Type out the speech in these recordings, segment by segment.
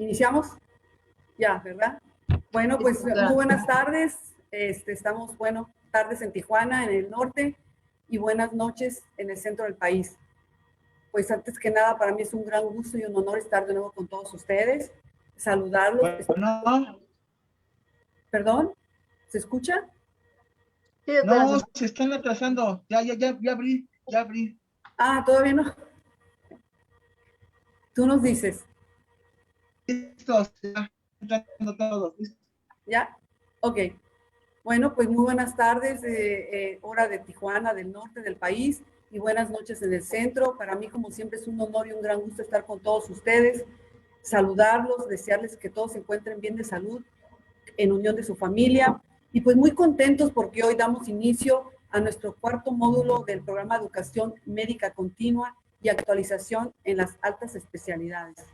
¿Iniciamos? Ya, ¿verdad? Bueno, pues muy buenas tardes. Estamos, bueno, tardes en Tijuana, en el norte, y buenas noches en el centro del país. Pues antes que nada, para mí es un gran gusto y un honor estar de nuevo con todos ustedes, saludarlos. Bueno. ¿Perdón? ¿Se escucha? Sí, no, se están atrasando. Ya abrí. Ah, todavía no. Tú nos dices. Listos, ya, entrando todos. ¿Ya? Ok. Bueno, pues muy buenas tardes, hora de Tijuana, del norte del país, y buenas noches en el centro. Para mí, como siempre, es un honor y un gran gusto estar con todos ustedes, saludarlos, desearles que todos se encuentren bien de salud, en unión de su familia, y pues muy contentos porque hoy damos inicio a nuestro cuarto módulo del programa de Educación Médica Continua y Actualización en las Altas Especialidades.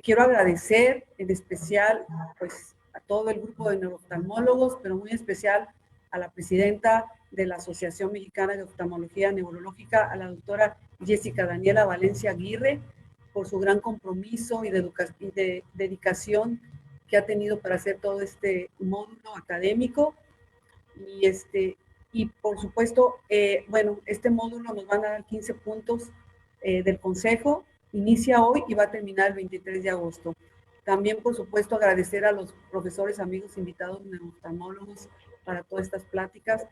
Quiero agradecer en especial pues, a todo el grupo de neurooftalmólogos, pero muy especial a la presidenta de la Asociación Mexicana de Oftalmología Neurológica, a la doctora Jessica Daniela Valencia Aguirre, por su gran compromiso y de dedicación que ha tenido para hacer todo este módulo académico. Y por supuesto, bueno, este módulo nos van a dar 15 puntos del consejo. Inicia hoy y va a terminar el 23 de agosto. También, por supuesto, agradecer a los profesores, amigos, invitados, neuroftalmólogos para todas estas pláticas.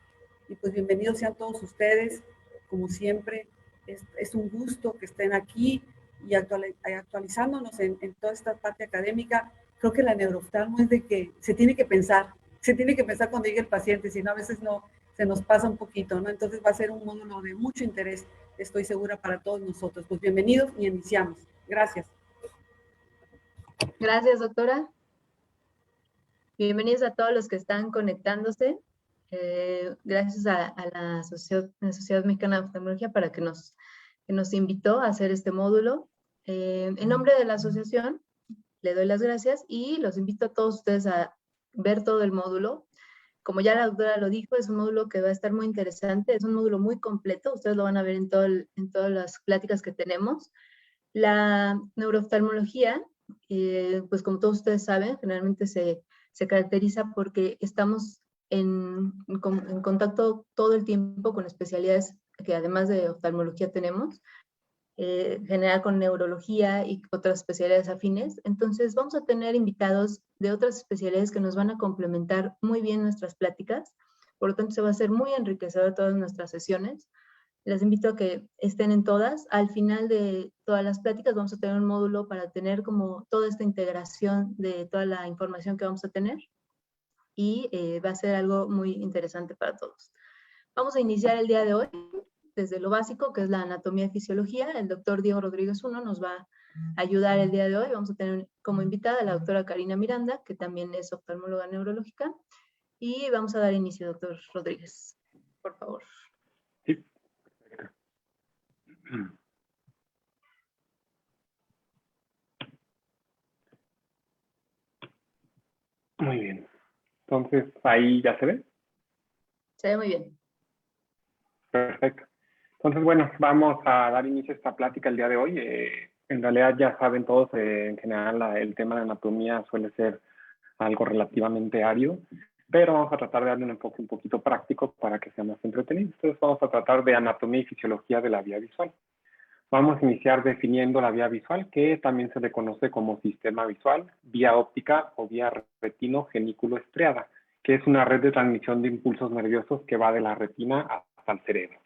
Y pues bienvenidos sean todos ustedes. Como siempre, es un gusto que estén aquí y actualizándonos en toda esta parte académica. Creo que la neurooftalmo es de que se tiene que pensar cuando llegue el paciente, si no a veces no se nos pasa un poquito, ¿no? Entonces va a ser un módulo de mucho interés, estoy segura, para todos nosotros. Pues bienvenidos y iniciamos. Gracias. Gracias, doctora. Bienvenidos a todos los que están conectándose. Gracias a la Sociedad Mexicana de Oftalmología para que nos invitó a hacer este módulo. En nombre de la asociación, le doy las gracias y los invito a todos ustedes a ver todo el módulo. Como ya la doctora lo dijo, es un módulo que va a estar muy interesante, es un módulo muy completo, ustedes lo van a ver en todas las pláticas que tenemos. La neurooftalmología, pues como todos ustedes saben, generalmente se caracteriza porque estamos en contacto todo el tiempo con especialidades que además de oftalmología tenemos, general con neurología y otras especialidades afines. Entonces vamos a tener invitados de otras especialidades que nos van a complementar muy bien nuestras pláticas. Por lo tanto, se va a hacer muy enriquecedor todas nuestras sesiones. Les invito a que estén en todas. Al final de todas las pláticas vamos a tener un módulo para tener como toda esta integración de toda la información que vamos a tener y va a ser algo muy interesante para todos. Vamos a iniciar el día de hoy desde lo básico, que es la anatomía y fisiología. El doctor Diego Rodríguez I nos va a ayudar el día de hoy. Vamos a tener como invitada a la doctora Karina Miranda, que también es oftalmóloga neurológica. Y vamos a dar inicio, doctor Rodríguez, por favor. Sí. Muy bien. Entonces, ¿ahí ya se ve? Se ve muy bien. Perfecto. Entonces, bueno, vamos a dar inicio a esta plática el día de hoy. En realidad ya saben todos, en general el tema de anatomía suele ser algo relativamente árido, pero vamos a tratar de darle un enfoque un poquito práctico para que sea más entretenido. Entonces vamos a tratar de anatomía y fisiología de la vía visual. Vamos a iniciar definiendo la vía visual, que también se le conoce como sistema visual, vía óptica o vía retino-genículo-estriada, que es una red de transmisión de impulsos nerviosos que va de la retina hasta el cerebro.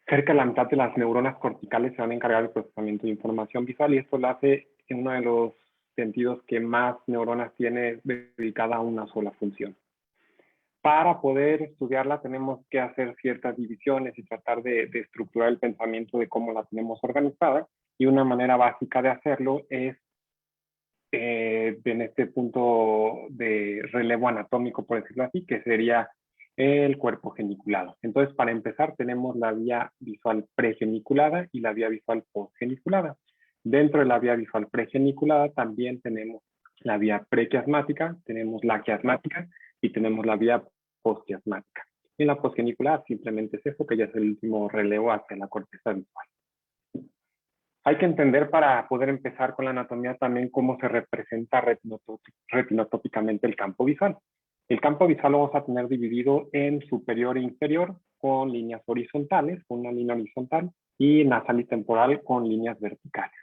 Cerca de la mitad de las neuronas corticales se van a encargar del procesamiento de información visual y esto lo hace en uno de los sentidos que más neuronas tiene dedicada a una sola función. Para poder estudiarla tenemos que hacer ciertas divisiones y tratar de estructurar el pensamiento de cómo la tenemos organizada, y una manera básica de hacerlo es en este punto de relevo anatómico, por decirlo así, que sería el cuerpo geniculado. Entonces, para empezar, tenemos la vía visual pregeniculada y la vía visual postgeniculada. Dentro de la vía visual pregeniculada también tenemos la vía prequiasmática, tenemos la quiasmática y tenemos la vía postquiasmática. Y en la postgeniculada simplemente es eso, que ya es el último relevo hacia la corteza visual. Hay que entender para poder empezar con la anatomía también cómo se representa retinotópicamente el campo visual. El campo visual lo vamos a tener dividido en superior e inferior con líneas horizontales, una línea horizontal, y nasal y temporal con líneas verticales.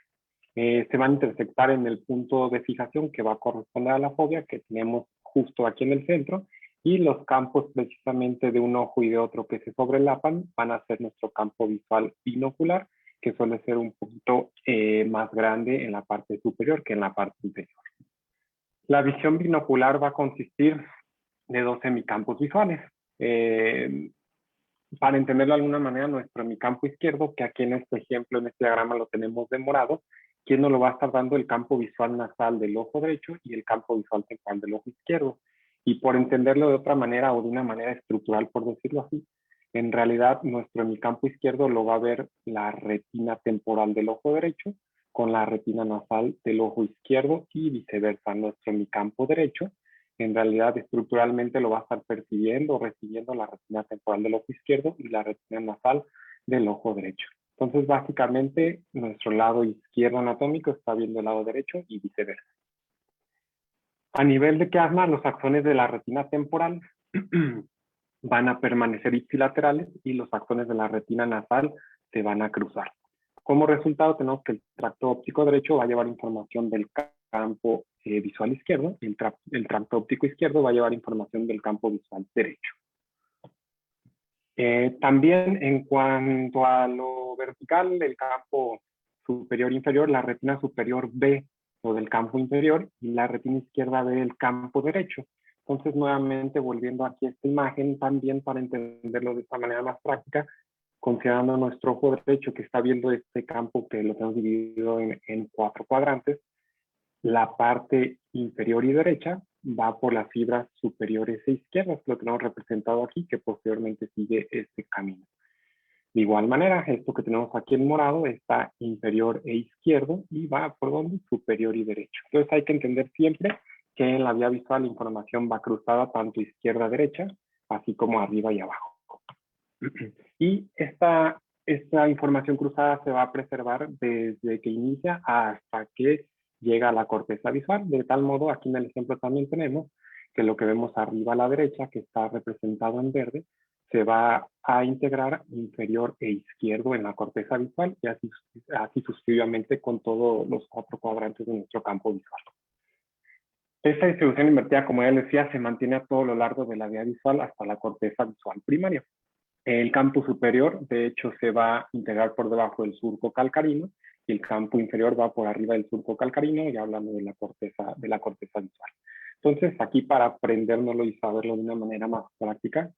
Se van a intersectar en el punto de fijación que va a corresponder a la fobia que tenemos justo aquí en el centro, y los campos precisamente de un ojo y de otro que se sobrelapan van a ser nuestro campo visual binocular, que suele ser un poquito más grande en la parte superior que en la parte inferior. La visión binocular va a consistir de dos hemicampos visuales. Para entenderlo de alguna manera, nuestro hemicampo izquierdo, que aquí en este ejemplo, en este diagrama lo tenemos de morado, ¿quién nos lo va a estar dando? El campo visual nasal del ojo derecho y el campo visual temporal del ojo izquierdo. Y por entenderlo de otra manera o de una manera estructural, por decirlo así, en realidad nuestro hemicampo izquierdo lo va a ver la retina temporal del ojo derecho con la retina nasal del ojo izquierdo y viceversa. Nuestro hemicampo derecho en realidad estructuralmente lo va a estar percibiendo o recibiendo la retina temporal del ojo izquierdo y la retina nasal del ojo derecho. Entonces, básicamente, nuestro lado izquierdo anatómico está viendo el lado derecho y viceversa. A nivel de quiasma, los axones de la retina temporal van a permanecer ipsilaterales y los axones de la retina nasal se van a cruzar. Como resultado, tenemos que el tracto óptico derecho va a llevar información del campo visual izquierdo, y el tracto óptico izquierdo va a llevar información del campo visual derecho. También en cuanto a lo vertical, el campo superior e inferior, la retina superior ve lo del campo inferior y la retina izquierda ve el campo derecho. Entonces, nuevamente, volviendo aquí a esta imagen, también para entenderlo de esta manera más práctica, considerando nuestro ojo derecho que está viendo este campo que lo tenemos dividido en 4 cuadrantes, la parte inferior y derecha va por las fibras superiores e izquierdas, lo tenemos representado aquí, que posteriormente sigue este camino. De igual manera, esto que tenemos aquí en morado está inferior e izquierdo y va por donde superior y derecho. Entonces hay que entender siempre que en la vía visual la información va cruzada tanto izquierda a derecha, así como arriba y abajo. Y esta información cruzada se va a preservar desde que inicia hasta que llega a la corteza visual. De tal modo, aquí en el ejemplo también tenemos que lo que vemos arriba a la derecha, que está representado en verde, se va a integrar inferior e izquierdo en la corteza visual y así sucesivamente con todos los 4 cuadrantes de nuestro campo visual. Esta distribución invertida, como ya les decía, se mantiene a todo lo largo de la vía visual hasta la corteza visual primaria. El campo superior, de hecho, se va a integrar por debajo del surco calcarino y el campo inferior va por arriba del surco calcarino, ya hablando de la corteza visual. Entonces, aquí para aprendérnoslo y saberlo de una manera más práctica,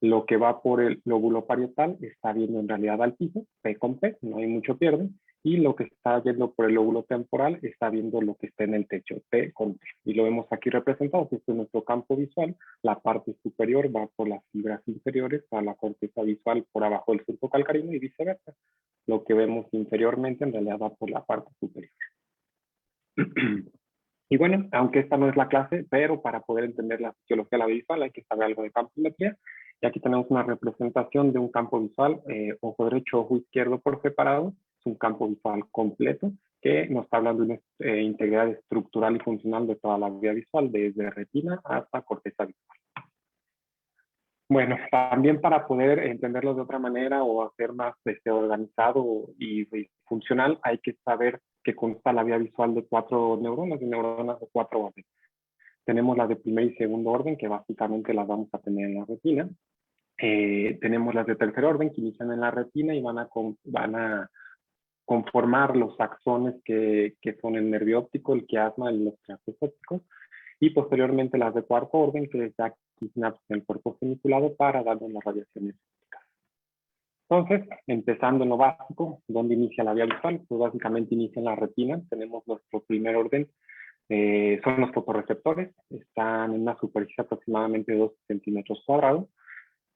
lo que va por el lóbulo parietal está viendo en realidad al piso, P con P, no hay mucho pierde, y lo que está yendo por el lóbulo temporal está viendo lo que está en el techo, P con P. Y lo vemos aquí representado, que este es nuestro campo visual, la parte superior va por las fibras inferiores a la corteza visual por abajo del surco calcarino y viceversa. Lo que vemos inferiormente en realidad va por la parte superior. Y bueno, aunque esta no es la clase, pero para poder entender la fisiología de la visual hay que saber algo de campometría. Y aquí tenemos una representación de un campo visual, ojo derecho, ojo izquierdo por separado. Es un campo visual completo que nos está hablando de una integridad estructural y funcional de toda la vía visual, desde retina hasta corteza visual. Bueno, también para poder entenderlo de otra manera o hacer más organizado y funcional, hay que saber que consta la vía visual de 4 neuronas, de 4 órdenes. Tenemos las de primer y segundo orden, que básicamente las vamos a tener en la retina. Tenemos las de tercer orden, que inician en la retina y van a conformar los axones que son el nervio óptico, el quiasma, los tractos ópticos. Y posteriormente las de cuarto orden, que es la sinapsis en el cuerpo geniculado para darnos las radiaciones ópticas. Entonces, empezando en lo básico, ¿dónde inicia la vía visual? Pues básicamente inicia en la retina. Tenemos nuestro primer orden, son los fotorreceptores. Están en una superficie aproximadamente de 2 centímetros cuadrados,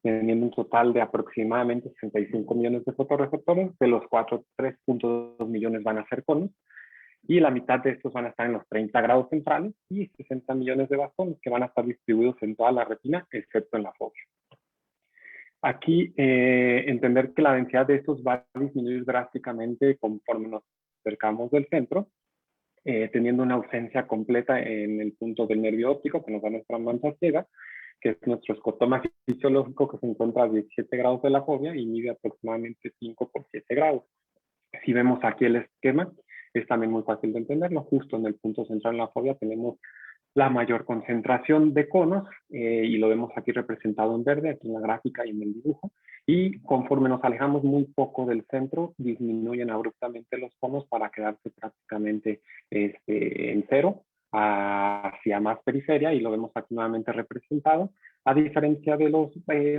teniendo un total de aproximadamente 65 millones de fotorreceptores, de los cuales 3.2 millones van a ser conos, y la mitad de estos van a estar en los 30 grados centrales y 60 millones de bastones que van a estar distribuidos en toda la retina, excepto en la fovea. Aquí entender que la densidad de estos va a disminuir drásticamente conforme nos acercamos del centro, teniendo una ausencia completa en el punto del nervio óptico que nos da nuestra mancha ciega, que es nuestro escotoma fisiológico que se encuentra a 17 grados de la fobia y mide aproximadamente 5 por 7 grados. Si vemos aquí el esquema, es también muy fácil de entenderlo. Justo en el punto central de la fobia tenemos la mayor concentración de conos, y lo vemos aquí representado en verde, aquí en la gráfica y en el dibujo, y conforme nos alejamos muy poco del centro, disminuyen abruptamente los conos para quedarse prácticamente en cero, hacia más periferia, y lo vemos aquí nuevamente representado, a diferencia de los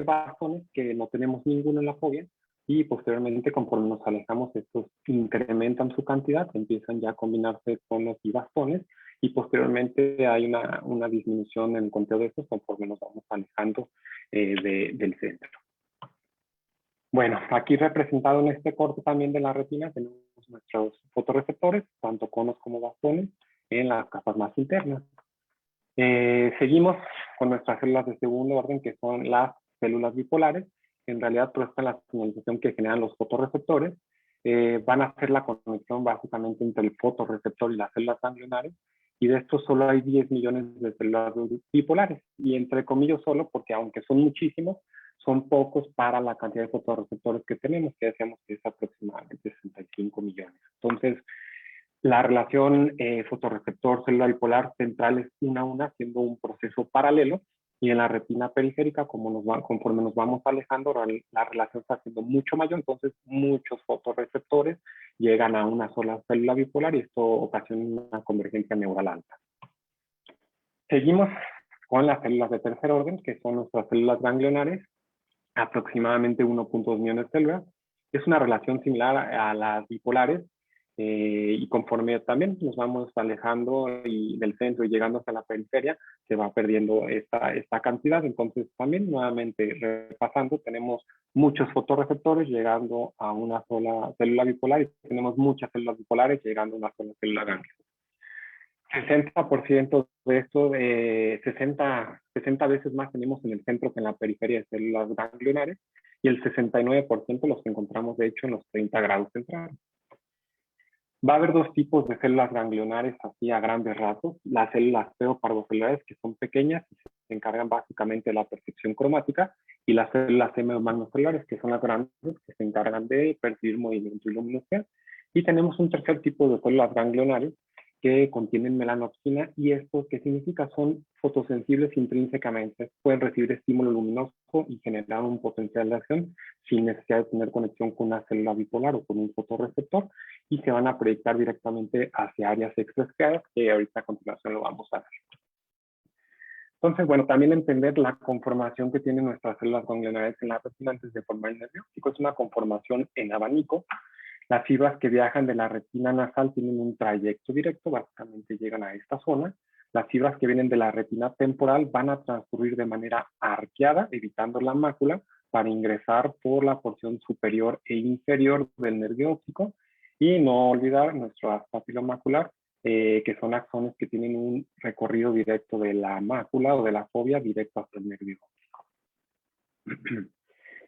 bastones, que no tenemos ninguno en la fobia, y posteriormente, conforme nos alejamos, estos incrementan su cantidad, empiezan ya a combinarse conos y bastones, y posteriormente hay una disminución en el conteo de estos conforme nos vamos alejando del centro. Bueno, aquí representado en este corte también de la retina tenemos nuestros fotorreceptores, tanto conos como bastones, en las capas más internas. Seguimos con nuestras células de segundo orden, que son las células bipolares. En realidad, toda esta es la señalización que generan los fotorreceptores. Van a hacer la conexión básicamente entre el fotorreceptor y las células ganglionares, y de estos solo hay 10 millones de células bipolares, y entre comillas solo porque aunque son muchísimos, son pocos para la cantidad de fotorreceptores que tenemos, que decíamos que es aproximadamente 65 millones. Entonces, la relación fotorreceptor-célula bipolar central es una a una, siendo un proceso paralelo, y en la retina periférica, conforme nos vamos alejando, la relación está siendo mucho mayor, entonces muchos fotorreceptores llegan a una sola célula bipolar y esto ocasiona una convergencia neural alta. Seguimos con las células de tercer orden, que son nuestras células ganglionares, aproximadamente 1.2 millones de células. Es una relación similar a las bipolares, y conforme también nos vamos alejando del centro y llegando hasta la periferia, se va perdiendo esta cantidad. Entonces también nuevamente repasando, tenemos muchos fotorreceptores llegando a una sola célula bipolar y tenemos muchas células bipolares llegando a una sola célula ganglionar. 60% de esto, 60 veces más tenemos en el centro que en la periferia de células ganglionares, y el 69% los que encontramos de hecho en los 30 grados centrales. Va a haber dos tipos de células ganglionares así a grandes rasgos: las células feoparvocelulares, que son pequeñas y se encargan básicamente de la percepción cromática, y las células hemomagnocelulares, que son las grandes, que se encargan de percibir movimiento y luminosidad. Y tenemos un tercer tipo de células ganglionares que contienen melanopsina, y esto, ¿qué significa? Son fotosensibles intrínsecamente, pueden recibir estímulo luminoso y generar un potencial de acción sin necesidad de tener conexión con una célula bipolar o con un fotorreceptor, y se van a proyectar directamente hacia áreas extraescleras, que ahorita a continuación lo vamos a ver. Entonces, bueno, también entender la conformación que tienen nuestras células ganglionares en la retina antes de formar el nervio óptico. Es una conformación en abanico. Las fibras que viajan de la retina nasal tienen un trayecto directo, básicamente llegan a esta zona. Las fibras que vienen de la retina temporal van a transcurrir de manera arqueada, evitando la mácula, para ingresar por la porción superior e inferior del nervio óptico. Y no olvidar nuestro papilo macular, que son axones que tienen un recorrido directo de la mácula o de la fobia directo hasta el nervio óptico.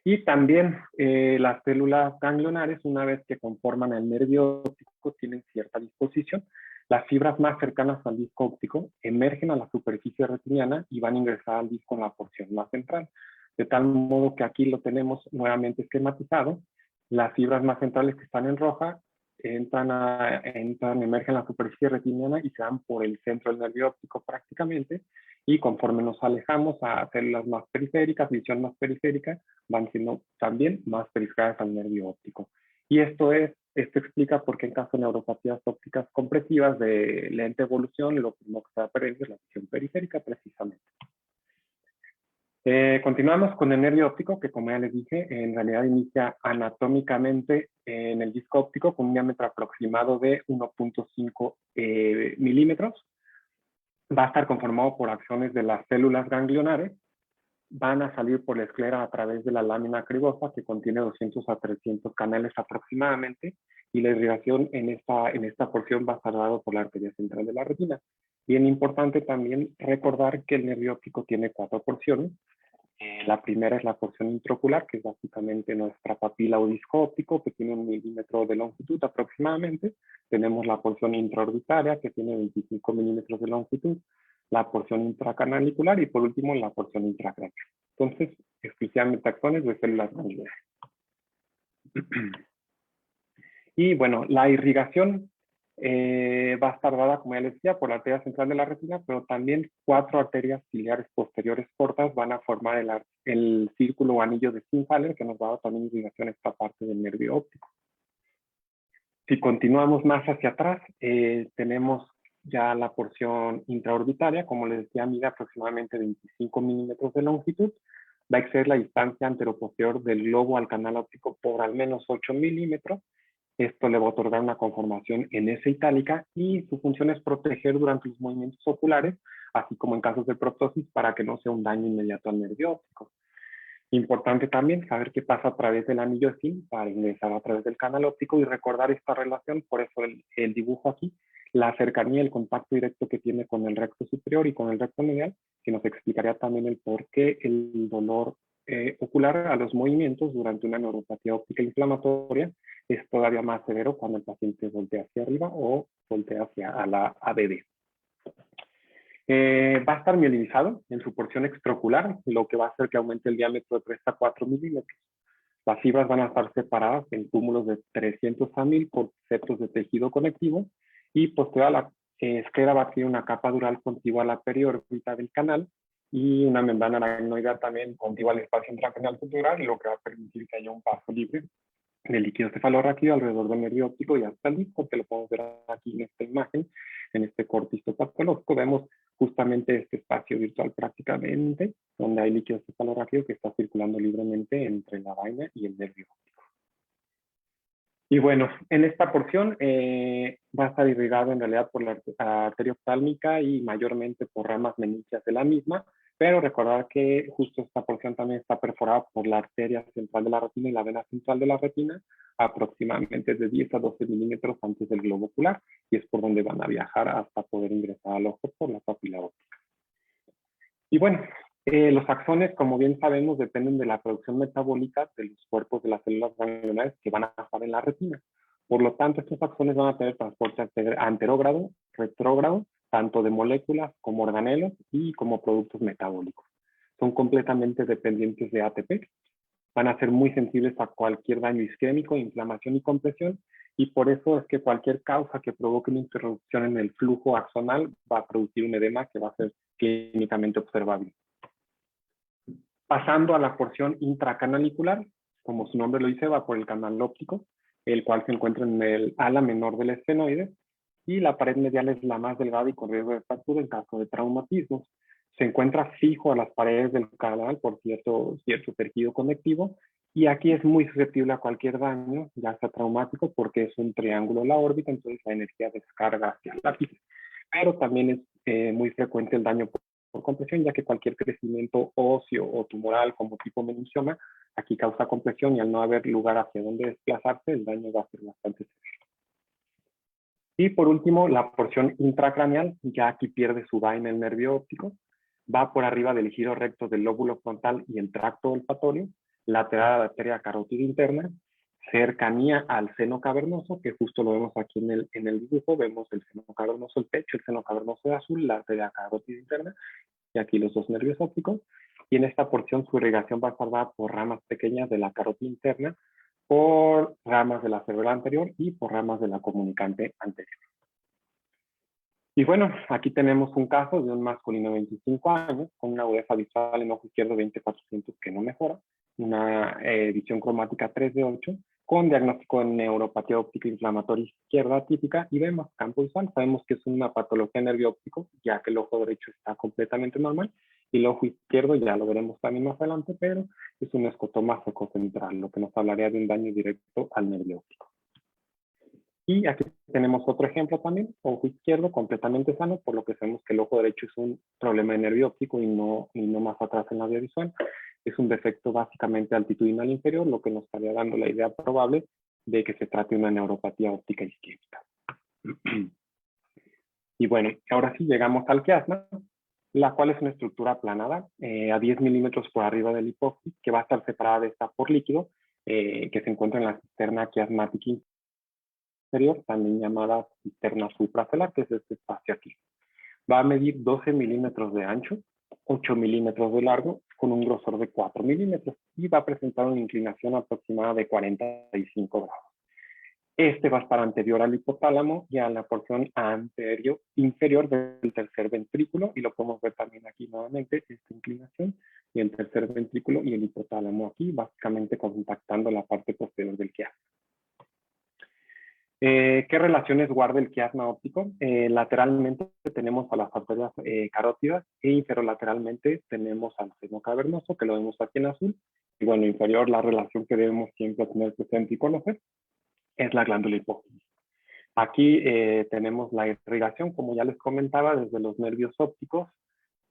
Y también las células ganglionares, una vez que conforman el nervio óptico, tienen cierta disposición. Las fibras más cercanas al disco óptico emergen a la superficie retiniana y van a ingresar al disco en la porción más central. De tal modo que aquí lo tenemos nuevamente esquematizado. Las fibras más centrales, que están en roja, emergen a la superficie retiniana y se dan por el centro del nervio óptico prácticamente, y conforme nos alejamos a células más periféricas, visión más periférica, van siendo también más periféricas al nervio óptico. Y esto explica por qué en caso de neuropatías ópticas compresivas de lenta evolución, lo primero que se va a perder es la visión periférica precisamente. Continuamos con el nervio óptico, que como ya les dije, en realidad inicia anatómicamente en el disco óptico con un diámetro aproximado de 1.5 milímetros. Va a estar conformado por axones de las células ganglionares. Van a salir por la esclera a través de la lámina cribosa, que contiene 200 a 300 canales aproximadamente, y la irrigación en esta porción va a estar dado por la arteria central de la retina. Bien importante también recordar que el nervio óptico tiene 4 porciones, La primera es la porción intraocular, que es básicamente nuestra papila o disco óptico, que tiene 1 milímetro de longitud aproximadamente. Tenemos la porción intraorbitaria, que tiene 25 milímetros de longitud. La porción intracanalicular y por último la porción intracraneal. Entonces, exclusivamente axones de células ganglionares. Y bueno, la irrigación va a estar dada, como ya les decía, por la arteria central de la retina, pero también 4 arterias ciliares posteriores cortas van a formar el círculo o anillo de Singer, que nos va a dar también irrigación a esta parte del nervio óptico. Si continuamos más hacia atrás, tenemos ya la porción intraorbitaria, como les decía, mide aproximadamente 25 milímetros de longitud. Va a exceder la distancia anteroposterior del globo al canal óptico por al menos 8 milímetros. Esto le va a otorgar una conformación en S itálica y su función es proteger durante los movimientos oculares, así como en casos de proptosis, para que no sea un daño inmediato al nervio óptico. Importante también saber qué pasa a través del anillo de Sim para ingresar a través del canal óptico y recordar esta relación, por eso el dibujo aquí, la cercanía, el contacto directo que tiene con el recto superior y con el recto medial, que nos explicaría también el por qué el dolor ocular a los movimientos durante una neuropatía óptica inflamatoria es todavía más severo cuando el paciente voltea hacia arriba o voltea hacia la ABD. Va a estar mielinizado en su porción extraocular, lo que va a hacer que aumente el diámetro de 3 a 4 milímetros. Las fibras van a estar separadas en túmulos de 300 a 1000 por septos de tejido conectivo y posterior a la esclera va a tener una capa dural contigua a la periórbita del canal y una membrana aracnoidal también contigua al espacio intracraneal subdural, lo que va a permitir que haya un paso libre de líquido cefalorraquídeo alrededor del nervio óptico y hasta el disco, que lo podemos ver aquí en esta imagen, en este corte histopatológico. Vemos justamente este espacio virtual prácticamente, donde hay líquido cefalorraquídeo que está circulando libremente entre la vaina y el nervio óptico. Y bueno, en esta porción va a estar irrigado en realidad por la arteria oftálmica y mayormente por ramas meningias de la misma, pero recordar que justo esta porción también está perforada por la arteria central de la retina y la vena central de la retina, aproximadamente de 10 a 12 milímetros antes del globo ocular, y es por donde van a viajar hasta poder ingresar al ojo por la papila óptica. Y bueno, los axones, como bien sabemos, dependen de la producción metabólica de los cuerpos de las células ganglionares que van a estar en la retina. Por lo tanto, estos axones van a tener transporte anterógrado, retrógrado, tanto de moléculas como organelos y como productos metabólicos. Son completamente dependientes de ATP. Van a ser muy sensibles a cualquier daño isquémico, inflamación y compresión, y por eso es que cualquier causa que provoque una interrupción en el flujo axonal va a producir un edema que va a ser clínicamente observable. Pasando a la porción intracanalicular, como su nombre lo dice, va por el canal óptico, el cual se encuentra en el ala menor del esfenoide, y la pared medial es la más delgada y con riesgo de fractura en caso de traumatismos. Se encuentra fijo a las paredes del canal por cierto tejido conectivo, y aquí es muy susceptible a cualquier daño, ya sea traumático, porque es un triángulo la órbita, entonces la energía descarga hacia el lápiz. Pero también es muy frecuente el daño por compresión, ya que cualquier crecimiento óseo o tumoral como tipo meningioma, aquí causa compresión y al no haber lugar hacia donde desplazarse, el daño va a ser bastante severo. Y por último, la porción intracraneal, ya aquí pierde su vaina el nervio óptico, va por arriba del giro recto del lóbulo frontal y el tracto olfatorio, lateral a la arteria carótida interna, cercanía al seno cavernoso, que justo lo vemos aquí en el dibujo, vemos el seno cavernoso, el pecho, el seno cavernoso de azul, la arteria carótida interna, y aquí los dos nervios ópticos, y en esta porción su irrigación va a estar dada por ramas pequeñas de la carótida interna, por ramas de la cerebral anterior y por ramas de la comunicante anterior. Y bueno, aquí tenemos un caso de un masculino de 25 años con una agudeza visual en ojo izquierdo 20/400 que no mejora, una visión cromática 3 de 8, con diagnóstico de neuropatía óptica inflamatoria izquierda típica, y vemos campo visual. Sabemos que es una patología nervio óptico, ya que el ojo derecho está completamente normal, y el ojo izquierdo ya lo veremos también más adelante, pero es un escotoma fococentral, lo que nos hablaría de un daño directo al nervio óptico. Y aquí tenemos otro ejemplo también, ojo izquierdo completamente sano, por lo que sabemos que el ojo derecho es un problema de nervio óptico y no más atrás en la vía visual. Es un defecto básicamente altitudinal inferior, lo que nos estaría dando la idea probable de que se trate de una neuropatía óptica isquémica. Y bueno, ahora sí llegamos al quiasma. la cual es una estructura aplanada a 10 milímetros por arriba del hipófisis, que va a estar separada de esta por líquido, que se encuentra en la cisterna quiasmática inferior, también llamada cisterna supracelular, que es este espacio aquí. Va a medir 12 milímetros de ancho, 8 milímetros de largo, con un grosor de 4 milímetros, y va a presentar una inclinación aproximada de 45 grados. Este va a estar anterior al hipotálamo y a la porción inferior del tercer ventrículo, y lo podemos ver también aquí nuevamente, esta inclinación, y el tercer ventrículo y el hipotálamo aquí, básicamente contactando la parte posterior del quiasma. ¿Qué relaciones guarda el quiasma óptico? Lateralmente tenemos a las arterias carótidas e inferolateralmente tenemos al seno cavernoso, que lo vemos aquí en azul. Y bueno, inferior, la relación que debemos siempre tener presente y conocer es la glándula hipófisis. Aquí tenemos la irrigación, como ya les comentaba, desde los nervios ópticos,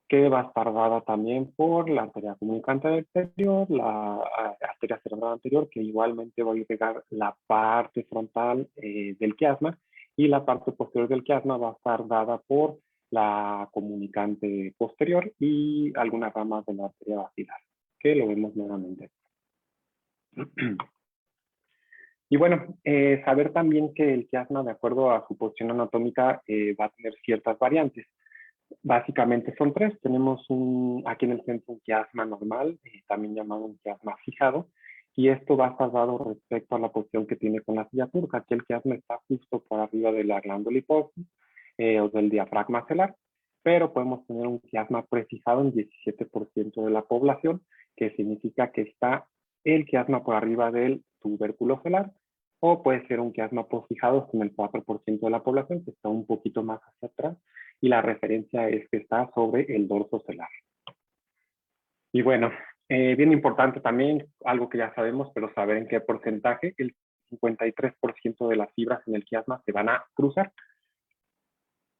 que va a estar dada también por la arteria comunicante anterior, la arteria cerebral anterior, que igualmente va a irrigar la parte frontal del quiasma, y la parte posterior del quiasma va a estar dada por la comunicante posterior y algunas ramas de la arteria basilar, que lo vemos nuevamente. Y bueno, saber también que el quiasma, de acuerdo a su posición anatómica, va a tener ciertas variantes. Básicamente son tres. Tenemos aquí en el centro un quiasma normal, también llamado un quiasma fijado, y esto va a estar dado respecto a la posición que tiene con la silla turca. Aquí el quiasma está justo por arriba de la glándula hipófisis o del diafragma celular, pero podemos tener un quiasma prefijado en 17% de la población, que significa que está el quiasma por arriba del tubérculo celular, o puede ser un quiasma posfijado en el 4% de la población, que está un poquito más hacia atrás, y la referencia es que está sobre el dorso celular. Y bueno, bien importante también, algo que ya sabemos, pero saber en qué porcentaje, el 53% de las fibras en el quiasma se van a cruzar,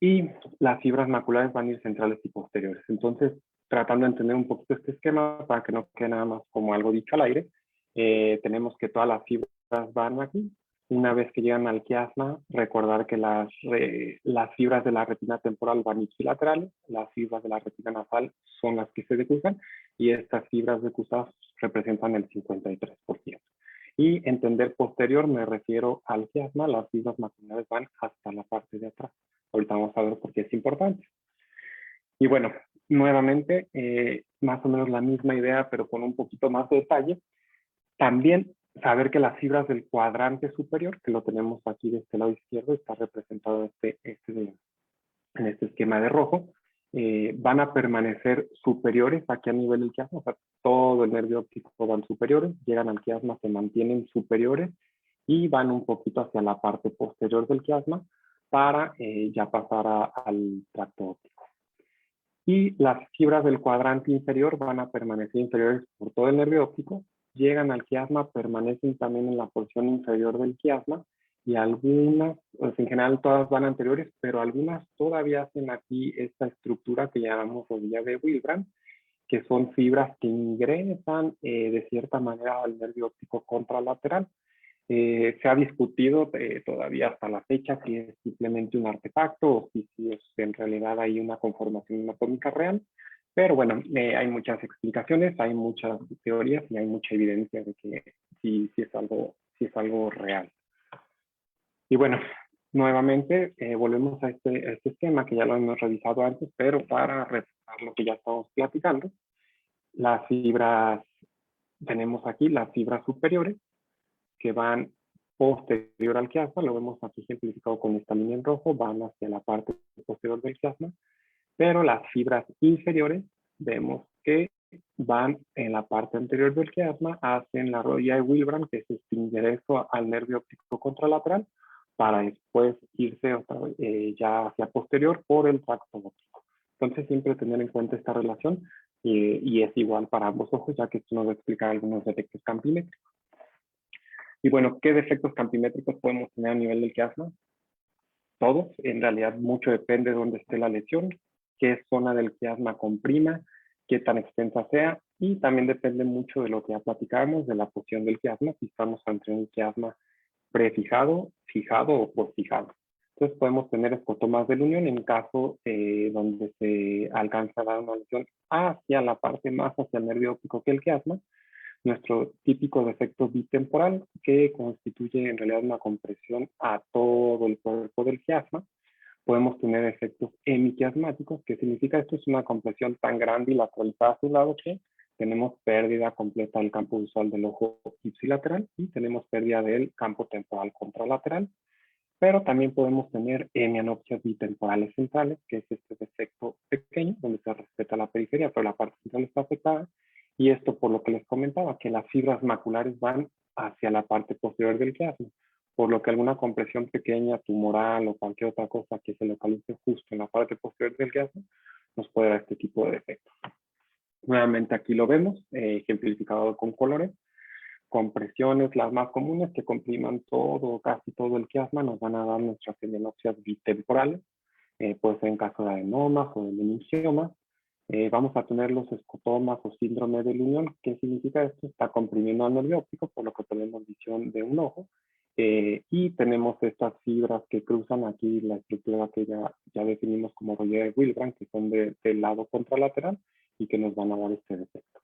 y las fibras maculares van a ir centrales y posteriores. Entonces, tratando de entender un poquito este esquema, para que no quede nada más como algo dicho al aire, tenemos que todas las fibras van aquí. Una vez que llegan al quiasma, recordar que las fibras de la retina temporal van ipsilaterales, las fibras de la retina nasal son las que se decruzan, y estas fibras decruzadas representan el 53%. Y entender posterior, me refiero al quiasma, las fibras maculares van hasta la parte de atrás. Ahorita vamos a ver por qué es importante. Y bueno, nuevamente, más o menos la misma idea, pero con un poquito más de detalle. También saber que las fibras del cuadrante superior, que lo tenemos aquí de este lado izquierdo, está representado en este esquema de rojo, van a permanecer superiores aquí a nivel del quiasma. O sea, todo el nervio óptico van superiores, llegan al quiasma, se mantienen superiores y van un poquito hacia la parte posterior del quiasma para ya pasar al tracto óptico. Y las fibras del cuadrante inferior van a permanecer inferiores por todo el nervio óptico, llegan al quiasma, permanecen también en la porción inferior del quiasma, y algunas, pues en general todas van anteriores, pero algunas todavía hacen aquí esta estructura que llamamos rodilla de Willebrand, que son fibras que ingresan de cierta manera al nervio óptico contralateral. Se ha discutido todavía hasta la fecha si es simplemente un artefacto o si es en realidad hay una conformación anatómica real. Pero bueno, hay muchas explicaciones, hay muchas teorías y hay mucha evidencia de que sí es algo real. Y bueno, nuevamente volvemos a este esquema que ya lo hemos revisado antes, pero para repasar lo que ya estamos platicando, las fibras, tenemos aquí las fibras superiores que van posterior al quiasma, lo vemos aquí ejemplificado con esta línea en rojo, van hacia la parte posterior del quiasma, pero las fibras inferiores vemos que van en la parte anterior del quiasma, hacen la rodilla de Willebrand, que es este ingreso al nervio óptico contralateral, para después irse ya hacia posterior por el tracto óptico. Entonces siempre tener en cuenta esta relación, y es igual para ambos ojos, ya que esto nos va a explicar algunos defectos campimétricos. Y bueno, ¿qué defectos campimétricos podemos tener a nivel del quiasma? Todos, en realidad mucho depende de dónde esté la lesión, qué zona del quiasma comprima, qué tan extensa sea, y también depende mucho de lo que ya platicábamos, de la posición del quiasma, si estamos ante un quiasma prefijado, fijado o posfijado. Entonces podemos tener escotomas del unión en caso donde se alcanza a dar una lesión hacia la parte más hacia el nervio óptico que el quiasma, nuestro típico defecto bitemporal, que constituye en realidad una compresión a todo el cuerpo del quiasma. Podemos tener efectos hemiquiasmáticos. ¿Qué significa esto? Es una compresión tan grande y lateralizada a su lado que tenemos pérdida completa del campo visual del ojo ipsilateral y tenemos pérdida del campo temporal contralateral. Pero también podemos tener hemianopsias bitemporales centrales, que es este defecto pequeño, donde se respeta la periferia, pero la parte central está afectada. Y esto por lo que les comentaba, que las fibras maculares van hacia la parte posterior del quiasma, por lo que alguna compresión pequeña, tumoral o cualquier otra cosa que se localice justo en la parte posterior del quiasma, nos puede dar este tipo de defectos. Nuevamente aquí lo vemos, ejemplificado con colores. Compresiones, las más comunes, que compriman todo, casi todo el quiasma, nos van a dar nuestras hemianopsias bitemporales. Puede ser en caso de adenomas o de meningiomas. Vamos a tener los escotomas o síndrome de la unión. ¿Qué significa esto? Está comprimiendo al nervio óptico, por lo que tenemos visión de un ojo. Y tenemos estas fibras que cruzan aquí la estructura que ya definimos como Roger Wilbrand, que son del lado contralateral y que nos van a dar este defecto.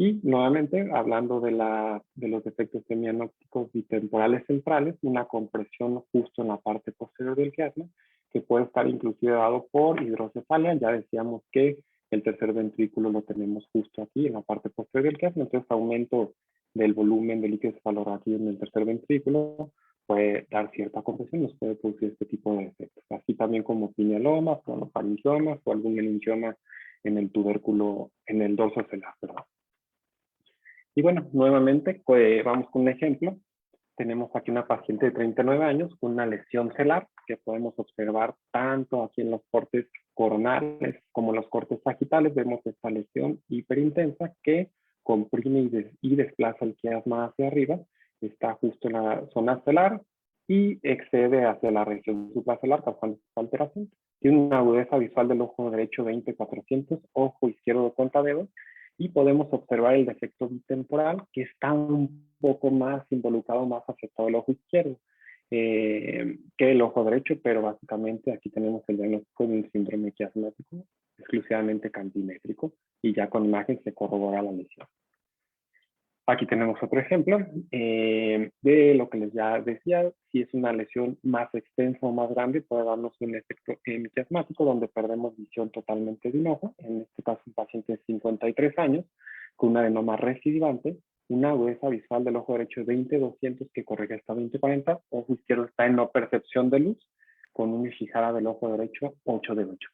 Y nuevamente, hablando de los defectos hemianópticos bitemporales centrales, una compresión justo en la parte posterior del quiasma, que puede estar inclusive dado por hidrocefalia. Ya decíamos que el tercer ventrículo lo tenemos justo aquí, en la parte posterior del quiasma, entonces aumento del volumen de líquido cefalorraquídeo en el tercer ventrículo puede dar cierta compresión, nos puede producir este tipo de defectos. Así también como pinealomas, faringiomas o algún meningioma en el tubérculo, en el dorso celular, perdón. Y bueno, nuevamente vamos con un ejemplo. Tenemos aquí una paciente de 39 años con una lesión celar que podemos observar tanto aquí en los cortes coronales como en los cortes sagitales. Vemos esta lesión hiperintensa que comprime y desplaza el quiasma hacia arriba. Está justo en la zona celar y excede hacia la región supracelular causando esta alteración. Tiene una agudeza visual del ojo derecho 20/400, ojo izquierdo contra dedos, y podemos observar el defecto bitemporal que está un poco más involucrado, más afectado el ojo izquierdo que el ojo derecho, pero básicamente aquí tenemos el diagnóstico de un síndrome quiasmático exclusivamente cantimétrico y ya con imagen se corrobora la lesión. Aquí tenemos otro ejemplo de lo que les ya decía. Si es una lesión más extensa o más grande, puede darnos un efecto hemiquiasmático donde perdemos visión totalmente de un ojo. En este caso, un paciente de 53 años con un adenoma recidivante, una agudeza visual del ojo derecho 20/200 que corrige hasta 20/40, ojo izquierdo está en no percepción de luz, con una Ishihara del ojo derecho 8/8.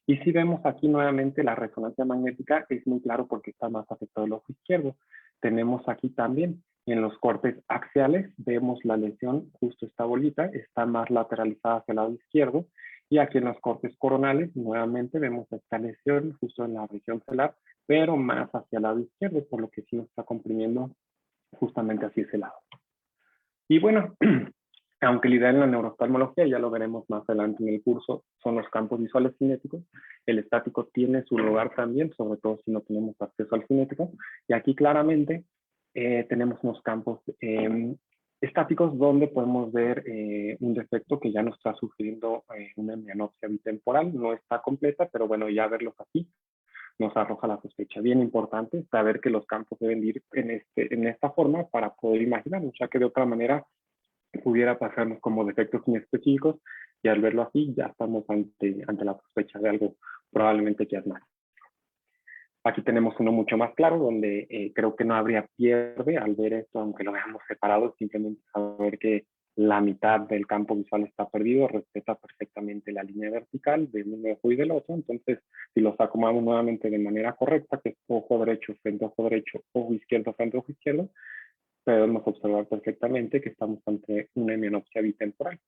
Y si vemos aquí nuevamente la resonancia magnética, es muy claro porque está más afectado el ojo izquierdo. Tenemos aquí también en los cortes axiales, vemos la lesión, justo esta bolita, está más lateralizada hacia el lado izquierdo. Y aquí en los cortes coronales, nuevamente vemos esta lesión justo en la región celar, pero más hacia el lado izquierdo, por lo que sí nos está comprimiendo justamente hacia ese lado. Y bueno, aunque la idea en la neurooftalmología, ya lo veremos más adelante en el curso, son los campos visuales cinéticos. El estático tiene su lugar también, sobre todo si no tenemos acceso al cinético. Y aquí claramente tenemos unos campos estáticos donde podemos ver un defecto que ya nos está sugiriendo una hemianopsia bitemporal. No está completa, pero bueno, ya verlos aquí nos arroja la sospecha. Bien importante saber que los campos deben ir en esta forma para poder imaginarnos, ya que de otra manera pudiera pasarnos como defectos inespecíficos y al verlo así ya estamos ante la sospecha de algo probablemente quiasmático. Aquí tenemos uno mucho más claro donde creo que no habría pierde al ver esto, aunque lo veamos separado, simplemente saber que la mitad del campo visual está perdido, respeta perfectamente la línea vertical de un ojo y del otro. Entonces, si los acomodamos nuevamente de manera correcta, que es ojo derecho frente a ojo derecho, ojo izquierdo frente a ojo izquierdo, podemos observar perfectamente que estamos ante una hemianopsia bitemporal.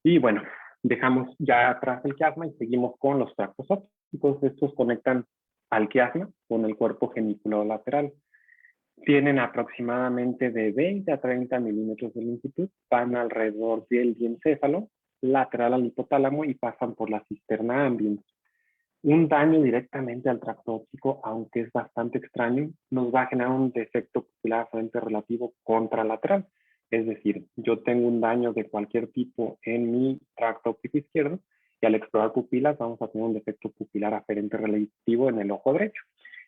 Y bueno, dejamos ya atrás el quiasma y seguimos con los tractos ópticos. Estos conectan al quiasma con el cuerpo geniculado lateral. Tienen aproximadamente de 20 a 30 milímetros de longitud, van alrededor del diencéfalo, lateral al hipotálamo y pasan por la cisterna ambiens. Un daño directamente al tracto óptico, aunque es bastante extraño, nos va a generar un defecto pupilar frente relativo contralateral. Es decir, yo tengo un daño de cualquier tipo en mi tracto óptico izquierdo y al explorar pupilas vamos a tener un defecto pupilar aferente relativo en el ojo derecho.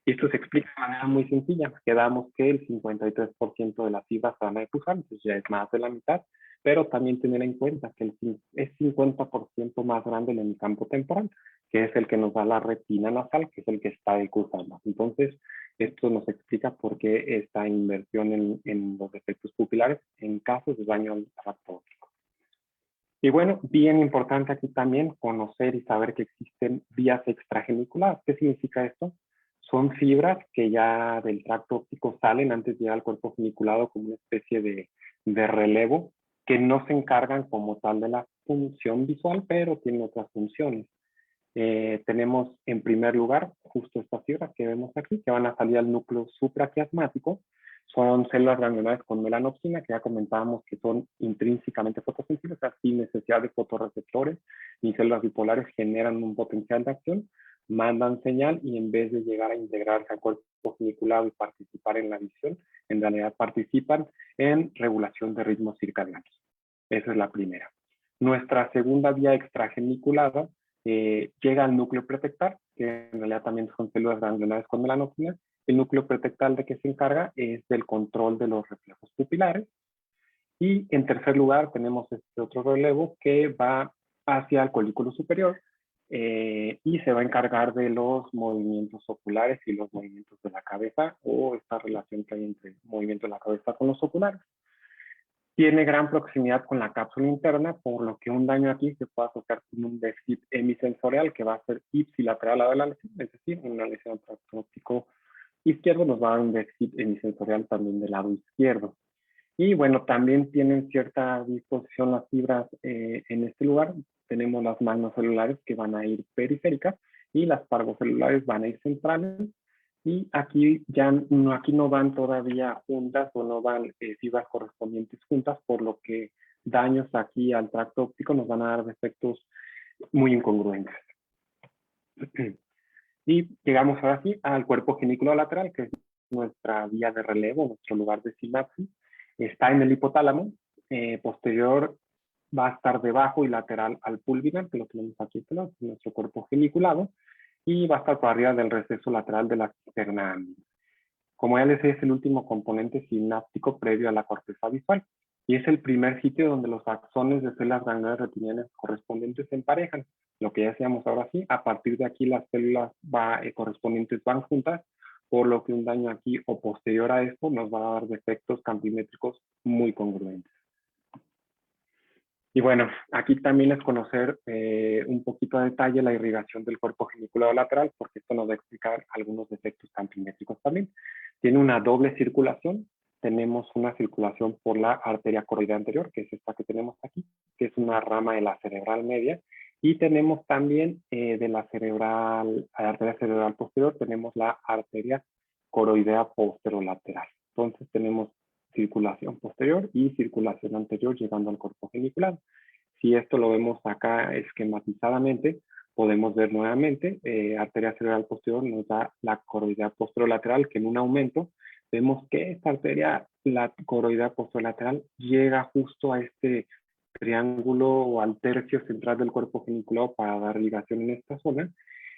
Y esto se explica de manera muy sencilla. Quedamos que el 53% de las fibras se van a depurar, entonces ya es más de la mitad, pero también tener en cuenta que es 50% más grande en el campo temporal, que es el que nos da la retina nasal, que es el que está decusando. Entonces, esto nos explica por qué esta inversión en los defectos pupilares en casos de daño al tracto óptico. Y bueno, bien importante aquí también conocer y saber que existen vías extrageniculares. ¿Qué significa esto? Son fibras que ya del tracto óptico salen antes de llegar al cuerpo geniculado como una especie de relevo que no se encargan como tal de la función visual, pero tienen otras funciones. Tenemos en primer lugar justo estas fibras que vemos aquí, que van a salir al núcleo supraquiasmático. Son células ganglionares con melanopsina, que ya comentábamos que son intrínsecamente fotosensibles, o sea, sin necesidad de fotorreceptores, ni células bipolares generan un potencial de acción, mandan señal y en vez de llegar a integrarse al cuerpo geniculado y participar en la visión, en realidad participan en regulación de ritmos circadianos. Esa es la primera. Nuestra segunda vía extrageniculada llega al núcleo pretectal, que en realidad también son células ganglionares con melanopsina. El núcleo pretectal de que se encarga es del control de los reflejos pupilares. Y en tercer lugar tenemos este otro relevo que va hacia el colículo superior y se va a encargar de los movimientos oculares y los movimientos de la cabeza, o esta relación que hay entre el movimiento de la cabeza con los oculares. Tiene gran proximidad con la cápsula interna, por lo que un daño aquí se puede asociar con un déficit hemisensorial que va a ser ipsilateral a la lesión, es decir, una lesión del tracto óptico izquierdo nos va a dar un déficit hemisensorial también del lado izquierdo. Y bueno, también tienen cierta disposición las fibras en este lugar. Tenemos las magnocelulares que van a ir periféricas y las parvocelulares van a ir centrales. Y aquí aquí no van todavía juntas o no van fibras correspondientes juntas, por lo que daños aquí al tracto óptico nos van a dar defectos muy incongruentes. Y llegamos ahora sí al cuerpo genicular lateral, que es nuestra vía de relevo, nuestro lugar de sinapsis. Está en el hipotálamo, posterior va a estar debajo y lateral al pulvinar, que lo tenemos aquí, nuestro cuerpo geniculado, y va a estar por arriba del receso lateral de la cisterna andina. Como ya les decía, es el último componente sináptico previo a la corteza visual, y es el primer sitio donde los axones de células ganglionares retinianas correspondientes se emparejan. Lo que ya decíamos ahora sí, a partir de aquí las células correspondientes van juntas, por lo que un daño aquí o posterior a esto nos va a dar defectos campimétricos muy congruentes. Y bueno, aquí también es conocer un poquito a detalle la irrigación del cuerpo geniculado lateral, porque esto nos va a explicar algunos defectos campimétricos también. Tiene una doble circulación. Tenemos una circulación por la arteria coroidea anterior, que es esta que tenemos aquí, que es una rama de la cerebral media. Y tenemos también de la arteria cerebral posterior, tenemos la arteria coroidea posterolateral. Entonces tenemos circulación posterior y circulación anterior llegando al cuerpo geniculado. Si esto lo vemos acá esquematizadamente, podemos ver nuevamente, arteria cerebral posterior nos da la coroidea posterolateral, que en un aumento vemos que esta arteria, la coroidea posterolateral, llega justo a este triángulo o al tercio central del cuerpo geniculado para dar ligación en esta zona,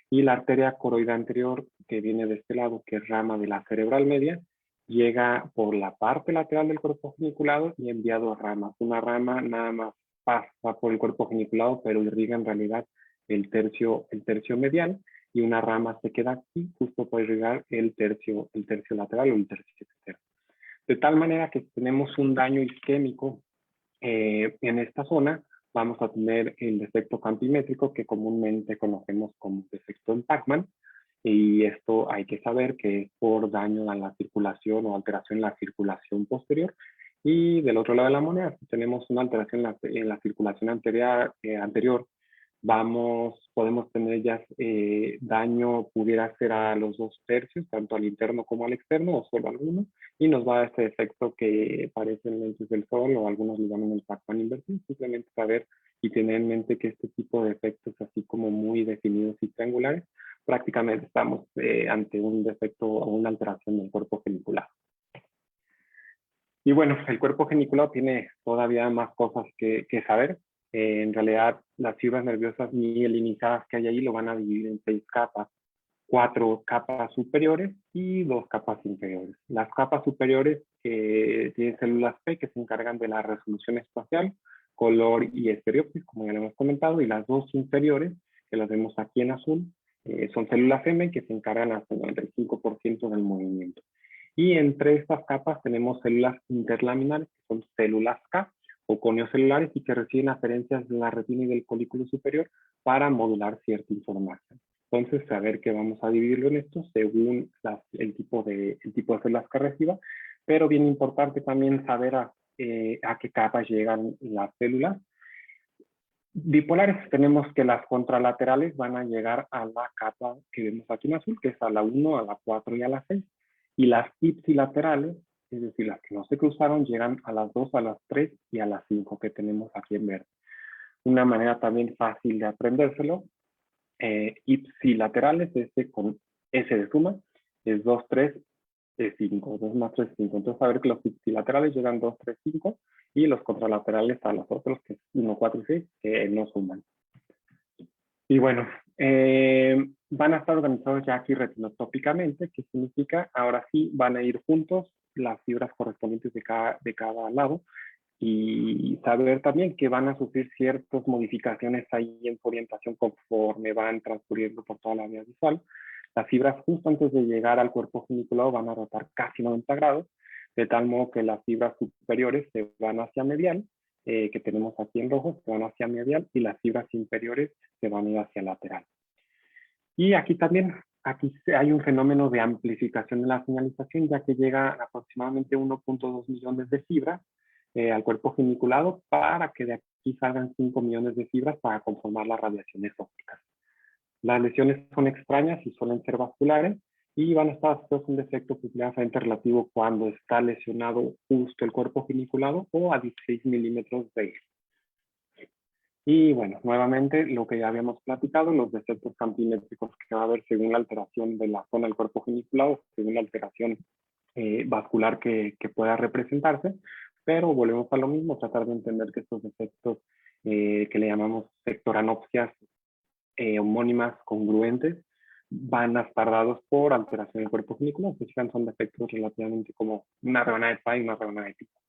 y la arteria coroidea anterior, que viene de este lado, que es rama de la cerebral media, llega por la parte lateral del cuerpo geniculado y enviado a ramas. Una rama nada más pasa por el cuerpo geniculado, pero irriga en realidad el tercio medial, y una rama se queda aquí justo para irrigar el tercio lateral o el tercio externo. De tal manera que tenemos un daño isquémico en esta zona, vamos a tener el defecto campimétrico que comúnmente conocemos como defecto en Pacman, y esto hay que saber que es por daño a la circulación o alteración en la circulación posterior. Y del otro lado de la moneda, si tenemos una alteración en la circulación anterior, podemos tener ya daño, pudiera ser a los dos tercios, tanto al interno como al externo, o solo alguno, y nos va a dar este efecto que parece en lentes del sol, o algunos le llaman el Pacman invertido. Simplemente saber y tener en mente que este tipo de efectos, así como muy definidos y triangulares, prácticamente estamos ante un defecto o una alteración del cuerpo geniculado. Y bueno, el cuerpo geniculado tiene todavía más cosas que saber. En realidad, las fibras nerviosas mielinizadas que hay ahí lo van a dividir en 6 capas. 4 capas superiores y 2 capas inferiores. Las capas superiores tienen células P que se encargan de la resolución espacial, color y estereopsis, como ya lo hemos comentado, y las 2 inferiores, que las vemos aquí en azul, son células M que se encargan hasta el 95% del movimiento. Y entre estas capas tenemos células interlaminares, que son células K, o conios y que reciben aferencias de la retina y del colículo superior para modular cierta información. Entonces, saber que vamos a dividirlo en esto según el tipo de células que reciba, pero bien importante también saber a qué capas llegan las células. Bipolares, tenemos que las contralaterales van a llegar a la capa que vemos aquí en azul, que es a la 1, a la 4 y a la 6. Y las ipsilaterales, es decir, las que no se cruzaron, llegan a las 2, a las 3 y a las 5 que tenemos aquí en verde. Una manera también fácil de aprendérselo, ipsilaterales, con S de suma, es 2, 3, 5, 2 más 3, 5. Entonces, saber que los ipsilaterales llegan 2, 3, 5 y los contralaterales a los otros, que es 1, 4 y 6, que no suman. Y bueno, van a estar organizados ya aquí retinotópicamente, que significa, ahora sí, van a ir juntos las fibras correspondientes de cada lado, y saber también que van a sufrir ciertas modificaciones ahí en su orientación conforme van transcurriendo por toda la vía visual. Las fibras justo antes de llegar al cuerpo geniculado van a rotar casi 90 grados, de tal modo que las fibras superiores se van hacia medial, que tenemos aquí en rojo, se van hacia medial, y las fibras inferiores se van a ir hacia lateral. Y aquí también, aquí hay un fenómeno de amplificación de la señalización, ya que llega aproximadamente 1.2 millones de fibras al cuerpo geniculado para que de aquí salgan 5 millones de fibras para conformar las radiaciones ópticas. Las lesiones son extrañas y suelen ser vasculares y van a estar asociadas a un defecto pupilar relativo cuando está lesionado justo el cuerpo geniculado o a 16 milímetros de él. Y bueno, nuevamente lo que ya habíamos platicado, los defectos campimétricos que va a haber según la alteración de la zona del cuerpo geniculado, según la alteración vascular que pueda representarse, pero volvemos a lo mismo, tratar de entender que estos defectos que le llamamos sectoranopsias homónimas congruentes van a estar dados por alteración del cuerpo genicular, que son defectos relativamente como una rebanada de pie y una rebanada de pizza.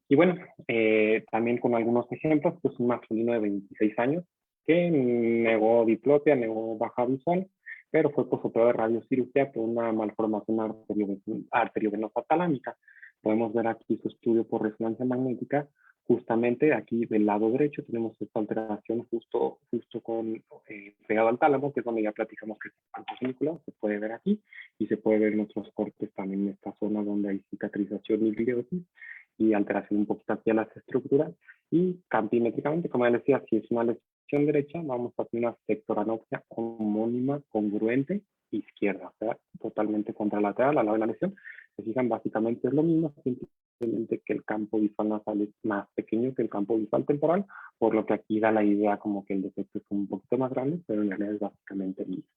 Y bueno, también con algunos ejemplos, pues un masculino de 26 años que negó diplopia, negó baja visual, pero fue posoperado de radiocirugía por una malformación arteriovenosa talámica. Podemos ver aquí su estudio por resonancia magnética. Justamente aquí del lado derecho tenemos esta alteración justo pegado al tálamo, que es donde ya platicamos que es el cuerpo geniculado, se puede ver aquí, y se puede ver en otros cortes también en esta zona donde hay cicatrización y gliosis, y alteración un poquito hacia las estructuras. Y campimétricamente, como ya decía, si es una lesión derecha, vamos a tener una sectoranopsia homónima congruente izquierda, o sea, totalmente contralateral al lado de la lesión. Se fijan, básicamente es lo mismo, simplemente que el campo visual nasal es más pequeño que el campo visual temporal, por lo que aquí da la idea como que el defecto es un poquito más grande, pero en realidad es básicamente el mismo.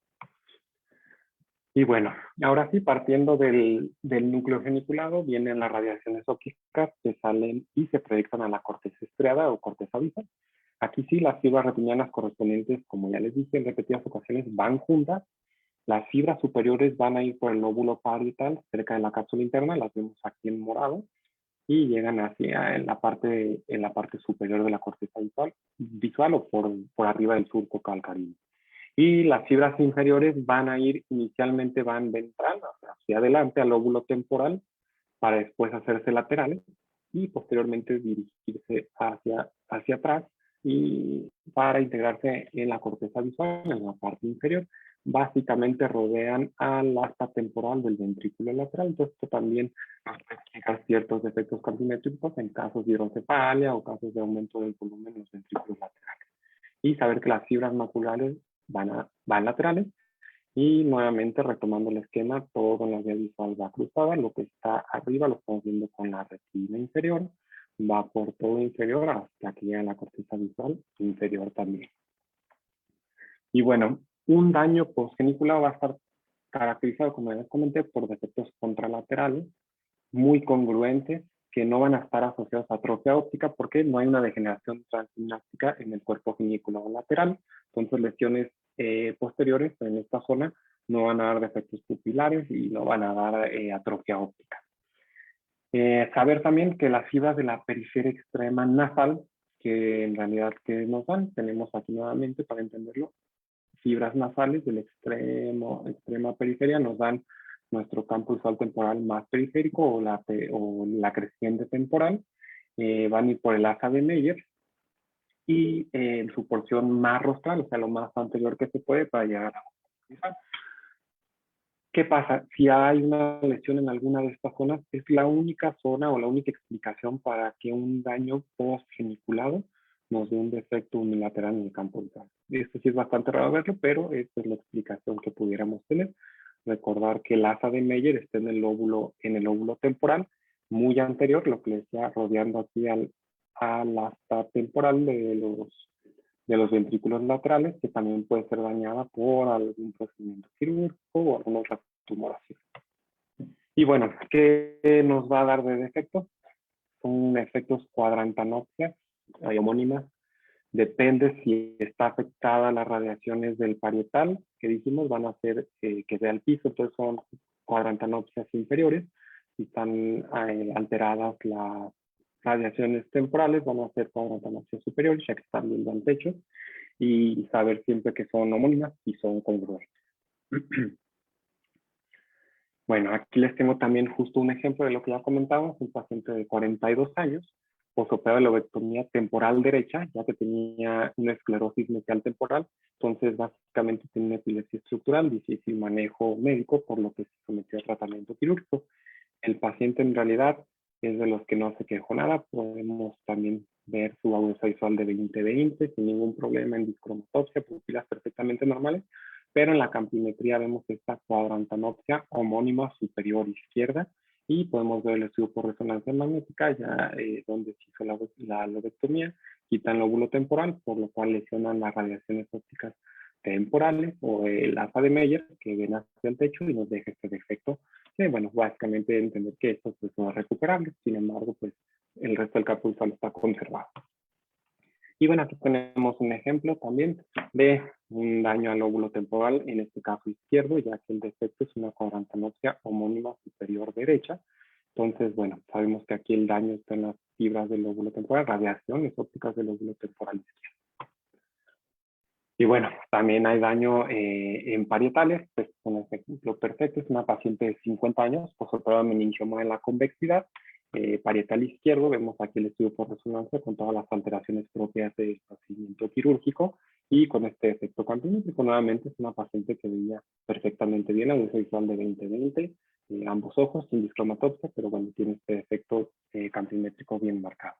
Y bueno, ahora sí, partiendo del núcleo geniculado, vienen las radiaciones ópticas que salen y se proyectan a la corteza estriada o corteza visual. Aquí sí, las fibras retinianas correspondientes, como ya les dije en repetidas ocasiones, van juntas. Las fibras superiores van a ir por el lóbulo parietal, cerca de la cápsula interna, las vemos aquí en morado, y llegan hacia en la parte superior de la corteza visual o por arriba del surco calcáreo. Y las fibras inferiores van a ir, inicialmente van ventral, hacia adelante al lóbulo temporal, para después hacerse laterales y posteriormente dirigirse hacia atrás y para integrarse en la corteza visual, en la parte inferior. Básicamente rodean al asta temporal del ventrículo lateral. Entonces, esto también nos explica ciertos defectos campimétricos en casos de hidrocefalia o casos de aumento del volumen en los ventrículos laterales. Y saber que las fibras maculares van laterales. Y nuevamente, retomando el esquema, todo en la vía visual va cruzada. Lo que está arriba lo estamos viendo con la retina inferior. Va por todo inferior hasta que llega a la corteza visual inferior también. Y bueno, un daño postgeniculado va a estar caracterizado, como ya les comenté, por defectos contralaterales, muy congruentes, que no van a estar asociados a atrofia óptica porque no hay una degeneración transsináptica en el cuerpo genicular lateral. Entonces, lesiones posteriores en esta zona no van a dar defectos pupilares y no van a dar atrofia óptica. Saber también que las fibras de la periferia extrema nasal, que en realidad, ¿qué nos dan? Tenemos aquí nuevamente, para entenderlo, fibras nasales del extrema periferia nos dan nuestro campo visual temporal más periférico o la creciente temporal. Van a ir por el asa de Meyer y en su porción más rostral, o sea, lo más anterior que se puede para llegar a la. ¿Qué pasa? Si hay una lesión en alguna de estas zonas, es la única zona o la única explicación para que un daño postgeniculado nos dé un defecto unilateral en el campo visual. Esto sí es bastante raro verlo, pero esta es la explicación que pudiéramos tener. Recordar que el asa de Meyer está en el lóbulo temporal, muy anterior, lo que les decía, rodeando aquí al asta temporal de los ventrículos laterales, que también puede ser dañada por algún procedimiento quirúrgico o alguna otra tumoración. Y bueno, ¿qué nos va a dar de defecto? Son efectos cuadrantanopsias homónimas. Depende si está afectada las radiaciones del parietal, que dijimos van a hacer que dé al piso, entonces son cuadrantanopsias inferiores. Si están alteradas las radiaciones temporales, van a ser cuadrantanopsias superiores, ya que están viendo al techo, y saber siempre que son homónimas y son congruentes. Bueno, aquí les tengo también justo un ejemplo de lo que ya comentamos, un paciente de 42 años, posoperado de lobectomía temporal derecha, ya que tenía una esclerosis mesial temporal, entonces básicamente tiene una epilepsia estructural, difícil manejo médico, por lo que se sometió a tratamiento quirúrgico. El paciente en realidad es de los que no se quejó nada, podemos también ver su agudeza visual de 20/20 sin ningún problema en discromatopsia, pupilas perfectamente normales, pero en la campimetría vemos esta cuadrantanopsia homónima superior izquierda y podemos ver el estudio por resonancia magnética ya donde se hizo la lobectomía, quitan lóbulo temporal, por lo cual lesionan las radiaciones ópticas temporales o el asa de Meyer que ven hacia el techo y nos deja este defecto. Que, bueno, básicamente entender que esto pues, no es recuperable, sin embargo, pues el resto del campo visual está conservado. Y bueno, aquí tenemos un ejemplo también de un daño al lóbulo temporal, en este caso izquierdo, ya que el defecto es una cuadrantanopsia homónima superior derecha. Entonces, bueno, sabemos que aquí el daño está en las fibras del lóbulo temporal, radiaciones ópticas del lóbulo temporal izquierdo. Y bueno, también hay daño en parietales, pues un ejemplo perfecto, es una paciente de 50 años, posoperada meningioma de la convexidad, parietal izquierdo, vemos aquí el estudio por resonancia con todas las alteraciones propias del procedimiento quirúrgico y con este efecto campimétrico. Nuevamente es una paciente que veía perfectamente bien, agudeza visual de 20/20, ambos ojos sin discromatopsia, pero bueno, tiene este efecto campimétrico bien marcado.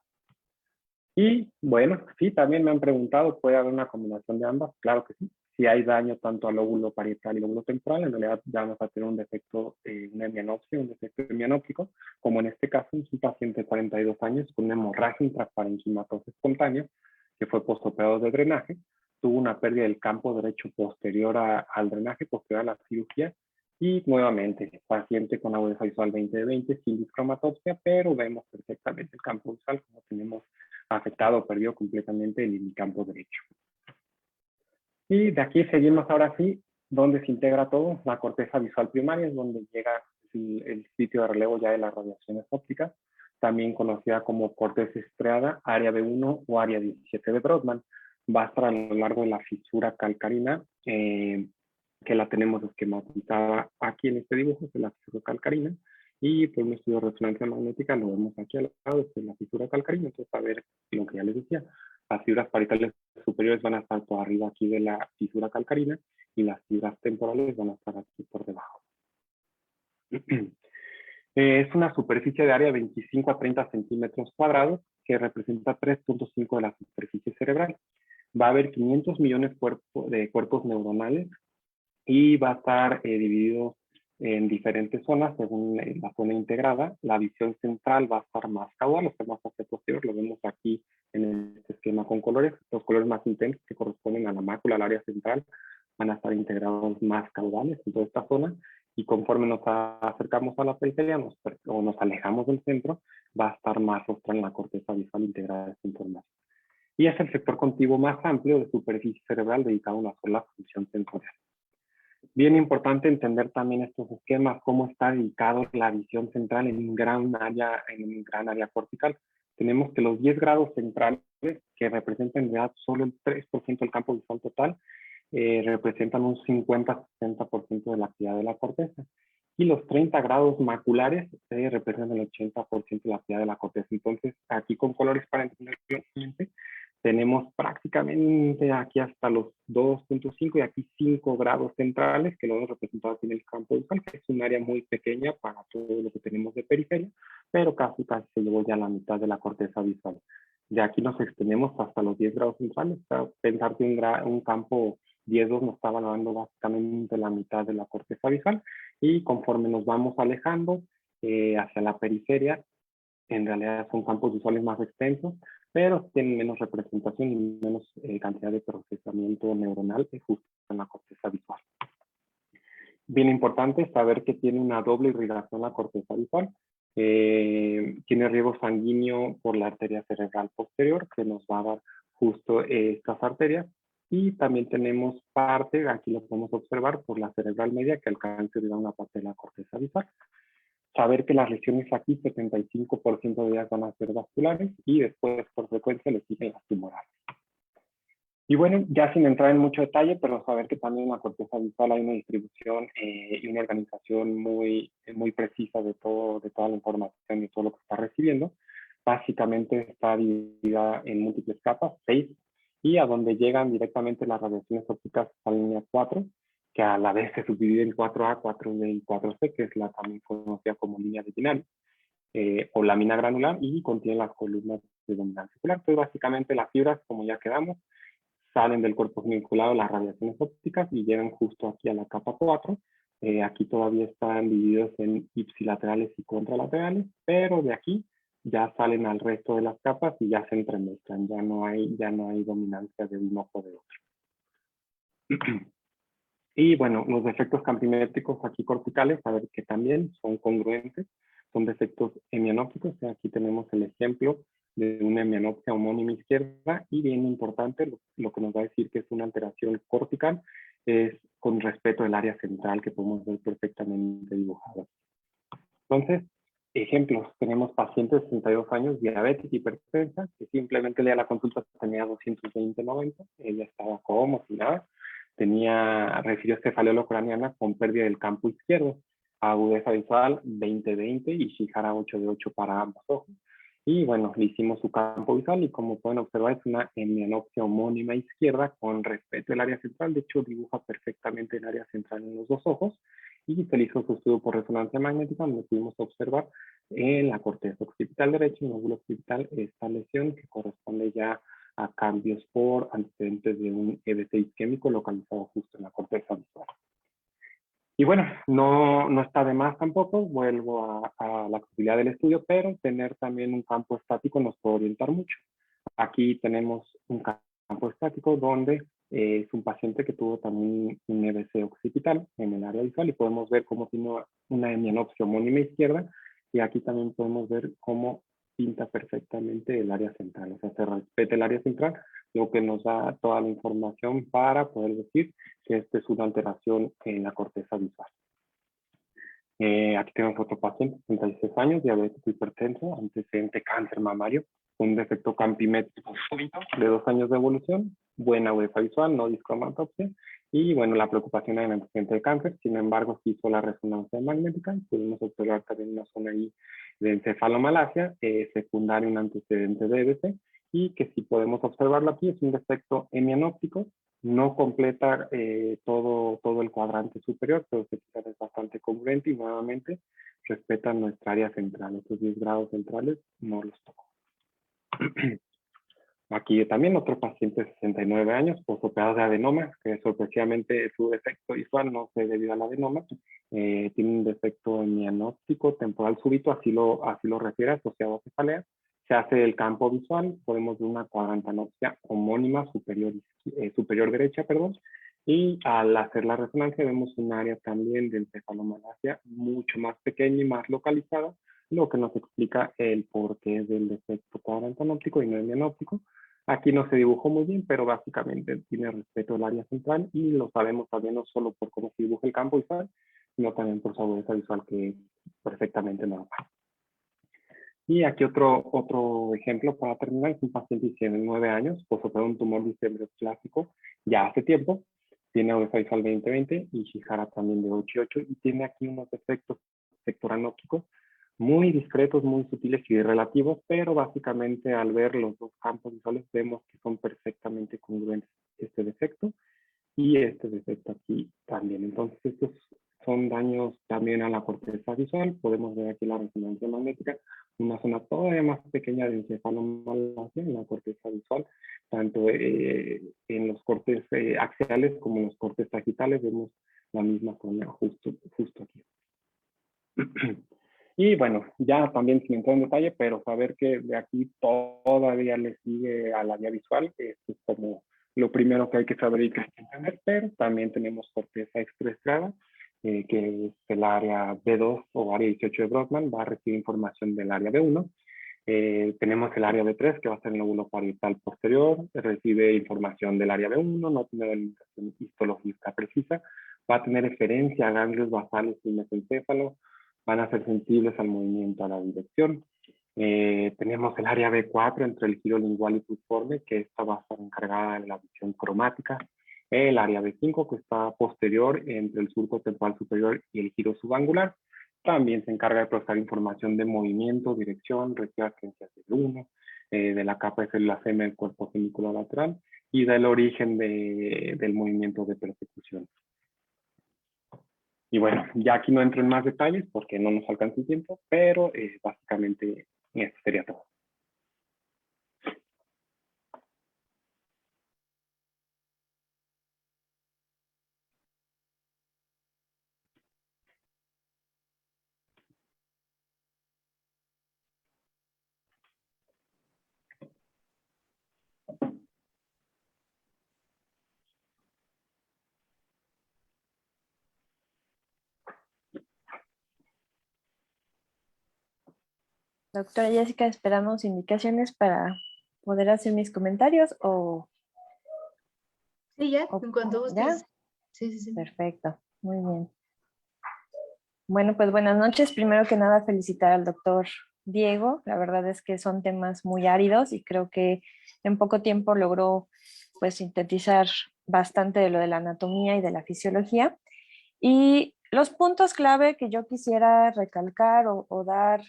Y bueno, sí, también me han preguntado, ¿puede haber una combinación de ambas? Claro que sí. Si hay daño tanto al lóbulo parietal y lóbulo temporal, en realidad ya vamos a tener un defecto, una hemianopsia, un defecto hemianóptico, como en este caso es un paciente de 42 años con una hemorragia intraparenquimatosa espontánea, que fue postoperado de drenaje, tuvo una pérdida del campo derecho posterior al drenaje, posterior a la cirugía, y nuevamente, paciente con agudeza visual 20/20 sin discromatopsia, pero vemos perfectamente el campo visual como tenemos afectado, perdió completamente el campo derecho. Y de aquí seguimos ahora sí, donde se integra todo, la corteza visual primaria, es donde llega el sitio de relevo ya de las radiaciones ópticas, también conocida como corteza estriada, área B1 o área 17 de Brodmann. Va a estar a lo largo de la fisura calcarina, que la tenemos esquematizada aquí en este dibujo, es la fisura calcarina, y por un estudio de resonancia magnética lo vemos aquí al lado, de la fisura calcarina. Entonces, a ver lo que ya les decía, las fibras parietales superiores van a estar por arriba aquí de la fisura calcarina y las fibras temporales van a estar aquí por debajo. Es una superficie de área 25 a 30 centímetros cuadrados que representa 3.5 de la superficie cerebral. Va a haber 500 millones de cuerpos neuronales y va a estar dividido en diferentes zonas según la zona integrada. La visión central va a estar más caudal, o sea, más hacia posterior. Lo vemos aquí en este esquema con colores. Los colores más intensos que corresponden a la mácula, al área central, van a estar integrados más caudales en toda esta zona. y conforme nos acercamos a la periferia o nos alejamos del centro, va a estar más rostral en la corteza visual integrada esta información. Y es el sector contiguo más amplio de superficie cerebral dedicado a una sola función sensorial. Bien importante entender también estos esquemas, cómo está dedicado la visión central en un gran área cortical. Tenemos que los 10 grados centrales, que representan en realidad solo el 3% del campo visual total, representan un 50-60% de la actividad de la corteza. Y los 30 grados maculares representan el 80% de la actividad de la corteza. Entonces, aquí con colores para entender claramente, tenemos prácticamente aquí hasta los 2.5 y aquí 5 grados centrales, que lo hemos representado aquí en el campo visual, que es un área muy pequeña para todo lo que tenemos de periferia, pero casi se llevó ya la mitad de la corteza visual. De aquí nos extendemos hasta los 10 grados centrales. Para pensar que un campo 10.2 nos estaba dando básicamente la mitad de la corteza visual, y conforme nos vamos alejando hacia la periferia, en realidad son campos visuales más extensos, pero tienen menos representación y menos cantidad de procesamiento neuronal justo en la corteza visual. Bien importante saber que tiene una doble irrigación la corteza visual. Tiene riego sanguíneo por la arteria cerebral posterior, que nos va a dar justo estas arterias, y también tenemos parte, aquí lo podemos observar, por la cerebral media, que alcanza a irrigar una parte de la corteza visual. Saber que las lesiones aquí, 75% de ellas van a ser vasculares, y después por frecuencia le siguen las tumorales. Y bueno, ya sin entrar en mucho detalle, pero saber que también en la corteza visual hay una distribución y una organización muy precisa de toda la información y todo lo que está recibiendo. Básicamente está dividida en múltiples capas, 6, y a donde llegan directamente las radiaciones ópticas a la línea 4, que a la vez se subdivide en 4A, 4B y 4C, que es la también conocida como línea de Ginari, o lámina granular, y contiene las columnas de dominancia ocular. Entonces, básicamente las fibras, como ya quedamos, salen del cuerpo vinculado las radiaciones ópticas y llegan justo aquí a la capa 4. Aquí todavía están divididos en ipsilaterales y contralaterales, pero de aquí ya salen al resto de las capas y ya se entremezclan, ya no hay dominancia de un ojo de otro. Y bueno, los defectos campimétricos aquí corticales, a ver que también son congruentes, son defectos hemianópticos. Aquí tenemos el ejemplo de una hemianopsia homónima izquierda, y bien importante, lo que nos va a decir que es una alteración cortical es con respecto al área central, que podemos ver perfectamente dibujado. Entonces, ejemplos, tenemos pacientes de 62 años, diabética, hipertensa, que simplemente el día de la consulta tenía 220/90, ella estaba como sin nada, recibió cefalea craneana con pérdida del campo izquierdo, agudeza visual 20/20 y Shihara 8/8 para ambos ojos. Y bueno, le hicimos su campo visual y como pueden observar es una hemianopsia homónima izquierda con respecto al área central. De hecho, dibuja perfectamente el área central en los dos ojos, y se le hizo su estudio por resonancia magnética, donde pudimos observar en la corteza occipital derecha y en el lóbulo occipital esta lesión que corresponde ya a cambios por antecedentes de un EBC isquémico localizado justo en la corteza visual. Y bueno, no está de más tampoco, vuelvo a la posibilidad del estudio, pero tener también un campo estático nos puede orientar mucho. Aquí tenemos un campo estático donde es un paciente que tuvo también un EBC occipital en el área visual, y podemos ver cómo tiene una hemianopsia homónima izquierda, y aquí también podemos ver cómo pinta perfectamente el área central, o sea, se respeta el área central, lo que nos da toda la información para poder decir que esta es una alteración en la corteza visual. Aquí tenemos otro paciente, 36 años, diabético hipertenso, antecedente cáncer mamario, un defecto campimétrico súbito de 2 años de evolución, buena agudeza visual, no discromatopsia, y bueno, la preocupación en el antecedente de cáncer. Sin embargo, se hizo la resonancia magnética y pudimos observar también una zona ahí de encefalomalacia, secundaria un antecedente de EBC, y que si podemos observarlo aquí es un defecto hemianóptico, no completa todo el cuadrante superior, pero es bastante congruente y nuevamente respeta nuestra área central. Estos 10 grados centrales no los toco. Aquí también otro paciente de 69 años, postoperado de adenoma, que sorpresivamente su defecto visual no se debido al adenoma, tiene un defecto hemianóptico temporal súbito, así lo refiere, asociado a cefalea. Se hace el campo visual, podemos ver una cuadrantanopsia homónima superior derecha, Y al hacer la resonancia vemos un área también de encefalomalacia mucho más pequeña y más localizada, lo que nos explica el porqué del defecto cuadrante óptico y no hemianóptico. Aquí no se dibujó muy bien, pero básicamente tiene respeto al área central y lo sabemos también no solo por cómo se dibuja el campo visual, sino también por su agudeza visual, que es perfectamente normal. Y aquí otro ejemplo para terminar, es un paciente de 19 años, posoperó un tumor distembroclásico ya hace tiempo, tiene agudeza visual 20/20 y Shihara también de 8/8 y tiene aquí unos efectos sectoranópticos muy discretos, muy sutiles y relativos, pero básicamente al ver los dos campos visuales vemos que son perfectamente congruentes este defecto y este defecto aquí también. Entonces estos son daños también a la corteza visual. Podemos ver aquí la resonancia magnética, una zona todavía más pequeña de encefalomalacia en la corteza visual, tanto en los cortes axiales como en los cortes sagitales vemos la misma zona justo aquí. Y bueno, ya también sin entrar en detalle, pero saber que de aquí todavía le sigue a la vía visual, esto es como lo primero que hay que saber y que hay que entender, pero también tenemos corteza extraestriada, que es el área B2 o área 18 de Brodmann, va a recibir información del área B1. Tenemos el área B3, que va a ser el lóbulo parietal posterior, recibe información del área B1, no tiene delimitación histológica precisa, va a tener referencia a ganglios basales y mesencéfalo, van a ser sensibles al movimiento, a la dirección. Tenemos el área B4 entre el giro lingual y fusiforme, que esta va a estar encargada de la visión cromática. El área B5, que está posterior entre el surco temporal superior y el giro subangular. También se encarga de procesar información de movimiento, dirección, recibe agencias del 1, de la capa de células M del cuerpo genicular lateral y del origen del movimiento de persecución. Y bueno, ya aquí no entro en más detalles porque no nos alcanza el tiempo, pero básicamente esto sería todo. Doctora Jessica, esperamos indicaciones para poder hacer mis comentarios o... Sí, ya, en cuanto ¿Ya? gustes. Sí, sí, sí. Perfecto, muy bien. Bueno, pues buenas noches. Primero que nada, felicitar al doctor Diego. La verdad es que son temas muy áridos y creo que en poco tiempo logró pues sintetizar bastante de lo de la anatomía y de la fisiología. Y los puntos clave que yo quisiera recalcar o dar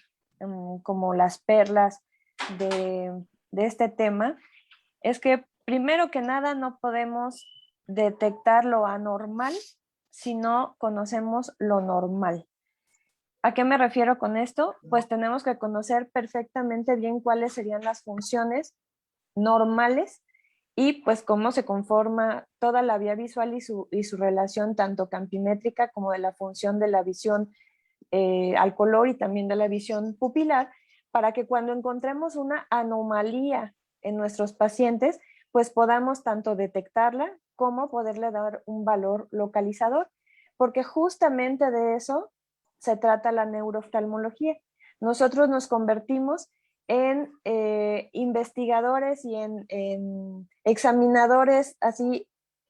como las perlas de este tema es que primero que nada no podemos detectar lo anormal si no conocemos lo normal. ¿A qué me refiero con esto? Pues tenemos que conocer perfectamente bien cuáles serían las funciones normales y pues cómo se conforma toda la vía visual y su relación tanto campimétrica como de la función de la visión al color y también de la visión pupilar, para que cuando encontremos una anomalía en nuestros pacientes, pues podamos tanto detectarla como poderle dar un valor localizador, porque justamente de eso se trata la neurooftalmología. Nosotros nos convertimos en investigadores y en examinadores así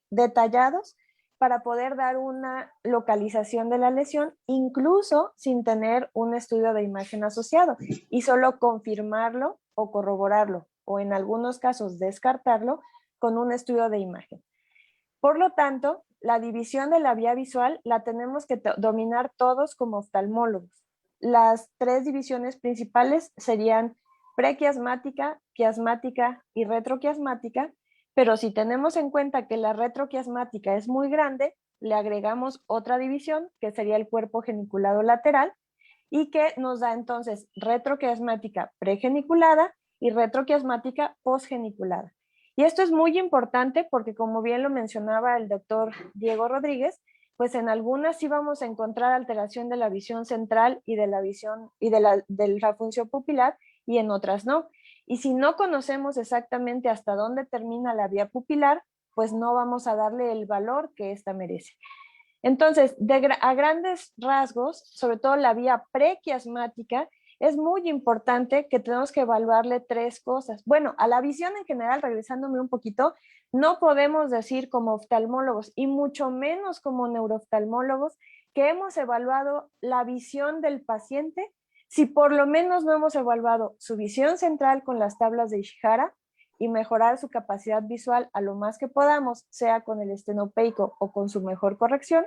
detallados para poder dar una localización de la lesión, incluso sin tener un estudio de imagen asociado, y solo confirmarlo o corroborarlo, o en algunos casos descartarlo con un estudio de imagen. Por lo tanto, la división de la vía visual la tenemos que dominar todos como oftalmólogos. Las tres divisiones principales serían prequiasmática, quiasmática y retroquiasmática, pero si tenemos en cuenta que la retroquiasmática es muy grande, le agregamos otra división que sería el cuerpo geniculado lateral y que nos da entonces retroquiasmática pregeniculada y retroquiasmática posgeniculada. Y esto es muy importante porque, como bien lo mencionaba el doctor Diego Rodríguez, pues en algunas sí vamos a encontrar alteración de la visión central y de la visión y de la función pupilar, y en otras no. Y si no conocemos exactamente hasta dónde termina la vía pupilar, pues no vamos a darle el valor que ésta merece. Entonces, a grandes rasgos, sobre todo la vía prequiasmática, es muy importante que tenemos que evaluarle 3 cosas. Bueno, a la visión en general, regresándome un poquito, no podemos decir como oftalmólogos y mucho menos como neurooftalmólogos que hemos evaluado la visión del paciente si por lo menos no hemos evaluado su visión central con las tablas de Ishihara y mejorar su capacidad visual a lo más que podamos, sea con el estenopeico o con su mejor corrección.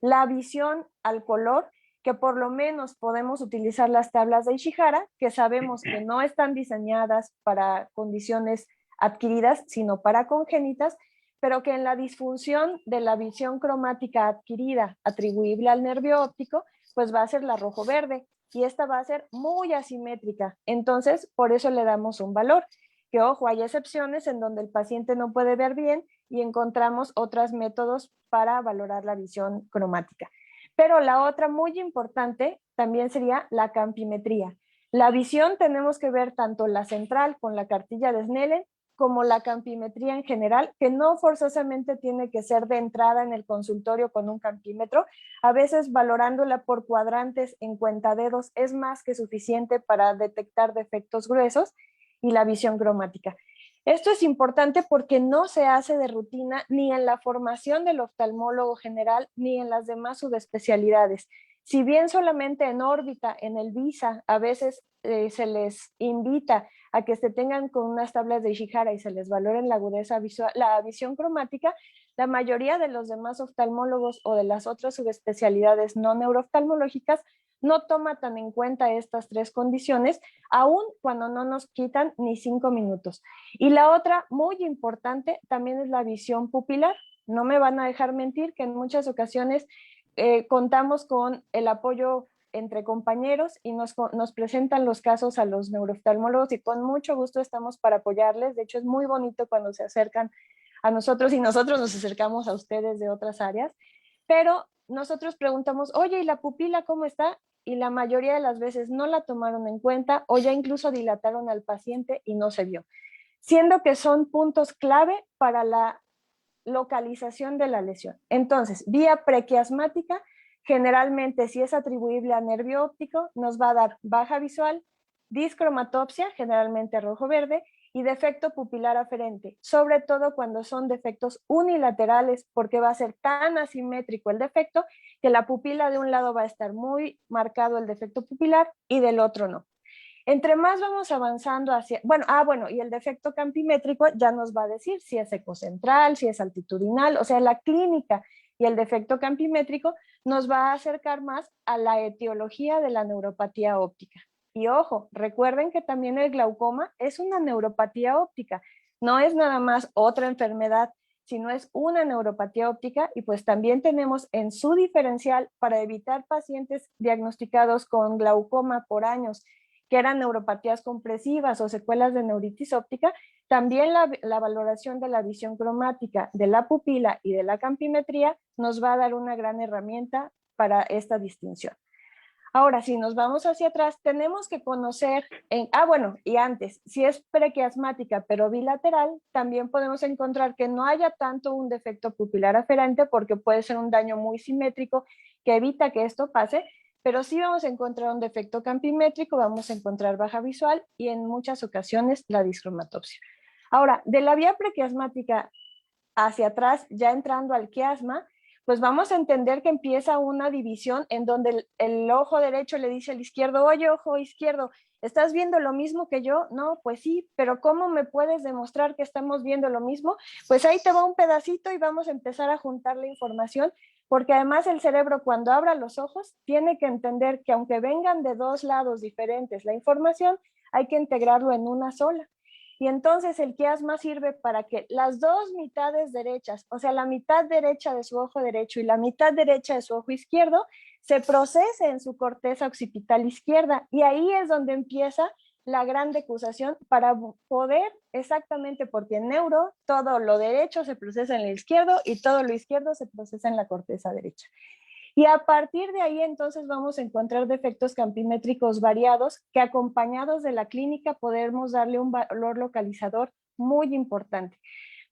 La visión al color, que por lo menos podemos utilizar las tablas de Ishihara, que sabemos que no están diseñadas para condiciones adquiridas, sino para congénitas, pero que en la disfunción de la visión cromática adquirida atribuible al nervio óptico, pues va a ser la rojo-verde, y esta va a ser muy asimétrica. Entonces, por eso le damos un valor. Que ojo, hay excepciones en donde el paciente no puede ver bien y encontramos otros métodos para valorar la visión cromática. Pero la otra muy importante también sería la campimetría. La visión tenemos que ver tanto la central con la cartilla de Snellen como la campimetría en general, que no forzosamente tiene que ser de entrada en el consultorio con un campímetro. A veces valorándola por cuadrantes en cuentadedos es más que suficiente para detectar defectos gruesos y la visión cromática. Esto es importante porque no se hace de rutina ni en la formación del oftalmólogo general ni en las demás subespecialidades. Si bien solamente en órbita, en el VISA, a veces se les invita a que se tengan con unas tablas de Ishihara y se les valoren la agudeza visual, la visión cromática, la mayoría de los demás oftalmólogos o de las otras subespecialidades no neurooftalmológicas no toma tan en cuenta estas 3 condiciones, aun cuando no nos quitan ni 5 minutos. Y la otra, muy importante, también es la visión pupilar. No me van a dejar mentir que en muchas ocasiones contamos con el apoyo entre compañeros y nos presentan los casos a los neurooftalmólogos y con mucho gusto estamos para apoyarles. De hecho, es muy bonito cuando se acercan a nosotros y nosotros nos acercamos a ustedes de otras áreas, pero nosotros preguntamos, oye, ¿y la pupila cómo está? Y la mayoría de las veces no la tomaron en cuenta o ya incluso dilataron al paciente y no se vio, siendo que son puntos clave para la localización de la lesión. Entonces, vía prequiasmática, generalmente si es atribuible a nervio óptico, nos va a dar baja visual, discromatopsia, generalmente rojo-verde, y defecto pupilar aferente, sobre todo cuando son defectos unilaterales, porque va a ser tan asimétrico el defecto que la pupila de un lado va a estar muy marcado el defecto pupilar y del otro no. Entre más vamos avanzando hacia, y el defecto campimétrico ya nos va a decir si es ecocentral, si es altitudinal, o sea, la clínica y el defecto campimétrico nos va a acercar más a la etiología de la neuropatía óptica. Y ojo, recuerden que también el glaucoma es una neuropatía óptica, no es nada más otra enfermedad, sino es una neuropatía óptica y pues también tenemos en su diferencial para evitar pacientes diagnosticados con glaucoma por años, que eran neuropatías compresivas o secuelas de neuritis óptica, también la valoración de la visión cromática, de la pupila y de la campimetría nos va a dar una gran herramienta para esta distinción. Ahora, si nos vamos hacia atrás, tenemos que conocer, y antes, si es prequiasmática pero bilateral, también podemos encontrar que no haya tanto un defecto pupilar aferente porque puede ser un daño muy simétrico que evita que esto pase, pero sí vamos a encontrar un defecto campimétrico, vamos a encontrar baja visual y en muchas ocasiones la discromatopsia. Ahora, de la vía prequiasmática hacia atrás, ya entrando al quiasma, pues vamos a entender que empieza una división en donde el ojo derecho le dice al izquierdo, oye, ojo izquierdo, ¿estás viendo lo mismo que yo? No, pues sí, pero ¿cómo me puedes demostrar que estamos viendo lo mismo? Pues ahí te va un pedacito y vamos a empezar a juntar la información, porque además el cerebro cuando abra los ojos tiene que entender que aunque vengan de 2 lados diferentes la información, hay que integrarlo en una sola. Y entonces el quiasma sirve para que las 2 mitades derechas, o sea, la mitad derecha de su ojo derecho y la mitad derecha de su ojo izquierdo, se procese en su corteza occipital izquierda. Y ahí es donde empieza la gran decusación para poder, exactamente porque en neuro, todo lo derecho se procesa en el izquierdo y todo lo izquierdo se procesa en la corteza derecha. Y a partir de ahí entonces vamos a encontrar defectos campimétricos variados que acompañados de la clínica podemos darle un valor localizador muy importante.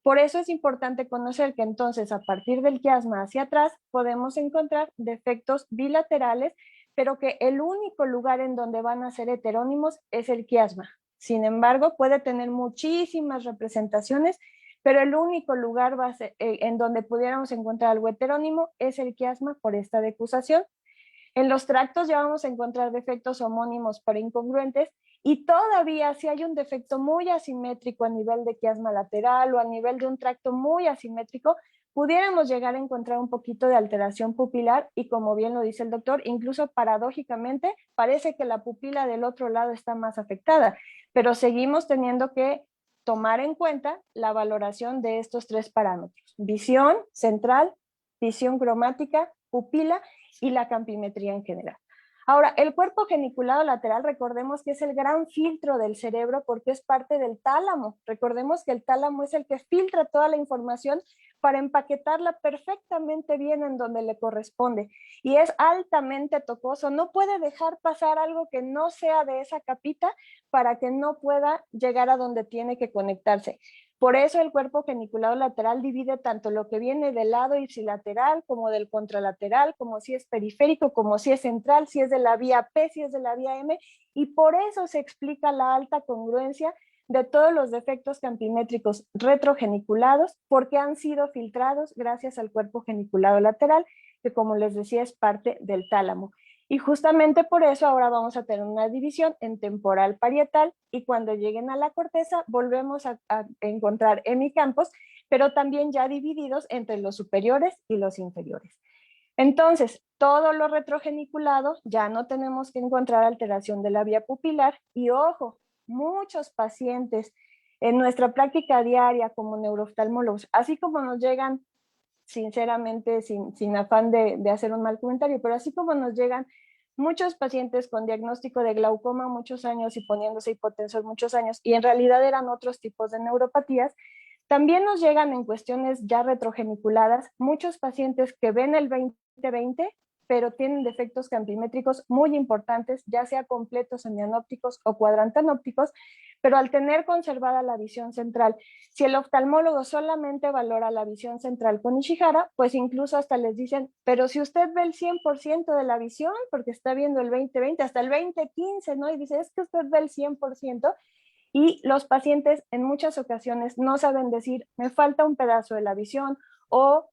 Por eso es importante conocer que entonces a partir del quiasma hacia atrás podemos encontrar defectos bilaterales, pero que el único lugar en donde van a ser heterónimos es el quiasma. Sin embargo, puede tener muchísimas representaciones, pero el único lugar va a ser, en donde pudiéramos encontrar algo heterónimo es el quiasma por esta decusación. En los tractos ya vamos a encontrar defectos homónimos pero incongruentes, y todavía si hay un defecto muy asimétrico a nivel de quiasma lateral o a nivel de un tracto muy asimétrico, pudiéramos llegar a encontrar un poquito de alteración pupilar, y como bien lo dice el doctor, incluso paradójicamente parece que la pupila del otro lado está más afectada, pero seguimos teniendo que tomar en cuenta la valoración de estos tres parámetros: visión central, visión cromática, pupila y la campimetría en general. Ahora, el cuerpo geniculado lateral, recordemos que es el gran filtro del cerebro porque es parte del tálamo. Recordemos que el tálamo es el que filtra toda la información para empaquetarla perfectamente bien en donde le corresponde, y es altamente tocoso. No puede dejar pasar algo que no sea de esa capita para que no pueda llegar a donde tiene que conectarse. Por eso el cuerpo geniculado lateral divide tanto lo que viene del lado ipsilateral como del contralateral, como si es periférico, como si es central, si es de la vía P, si es de la vía M, y por eso se explica la alta congruencia de todos los defectos campimétricos retrogeniculados, porque han sido filtrados gracias al cuerpo geniculado lateral, que como les decía es parte del tálamo. Y justamente por eso ahora vamos a tener una división en temporal parietal, y cuando lleguen a la corteza volvemos a encontrar hemicampos, pero también ya divididos entre los superiores y los inferiores. Entonces, todo lo retrogeniculado ya no tenemos que encontrar alteración de la vía pupilar, y ojo, muchos pacientes en nuestra práctica diaria como neurooftalmólogos, así como nos llegan, sinceramente, sin afán de hacer un mal comentario, pero así como nos llegan muchos pacientes con diagnóstico de glaucoma muchos años y poniéndose hipotensor muchos años, y en realidad eran otros tipos de neuropatías, también nos llegan en cuestiones ya retrogeniculadas muchos pacientes que ven el 20/20, pero tienen defectos campimétricos muy importantes, ya sea completos semianópticos o cuadrantanópticos, pero al tener conservada la visión central, si el oftalmólogo solamente valora la visión central con Ishihara, pues incluso hasta les dicen, pero si usted ve el 100% de la visión, porque está viendo el 20/20, hasta el 20/15, ¿no? Y dice, es que usted ve el 100%, y los pacientes en muchas ocasiones no saben decir, me falta un pedazo de la visión, o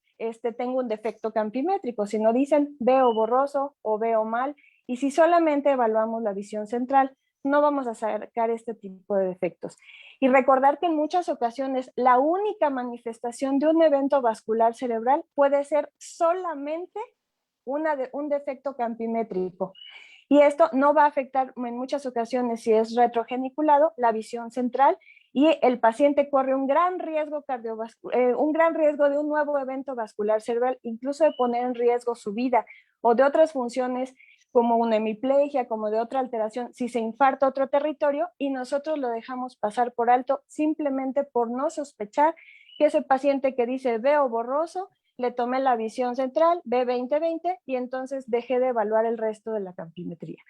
tengo un defecto campimétrico, sino dicen, veo borroso o veo mal, y si solamente evaluamos la visión central, no vamos a sacar este tipo de defectos. Y recordar que en muchas ocasiones la única manifestación de un evento vascular cerebral puede ser solamente un defecto campimétrico. Y esto no va a afectar en muchas ocasiones, si es retrogeniculado, la visión central, y el paciente corre un gran riesgo un gran riesgo de un nuevo evento vascular cerebral, incluso de poner en riesgo su vida o de otras funciones como una hemiplegia, como de otra alteración, si se infarta otro territorio y nosotros lo dejamos pasar por alto simplemente por no sospechar que ese paciente que dice veo borroso, le tomé la visión central, ve 20/20, y entonces dejé de evaluar el resto de la campimetría.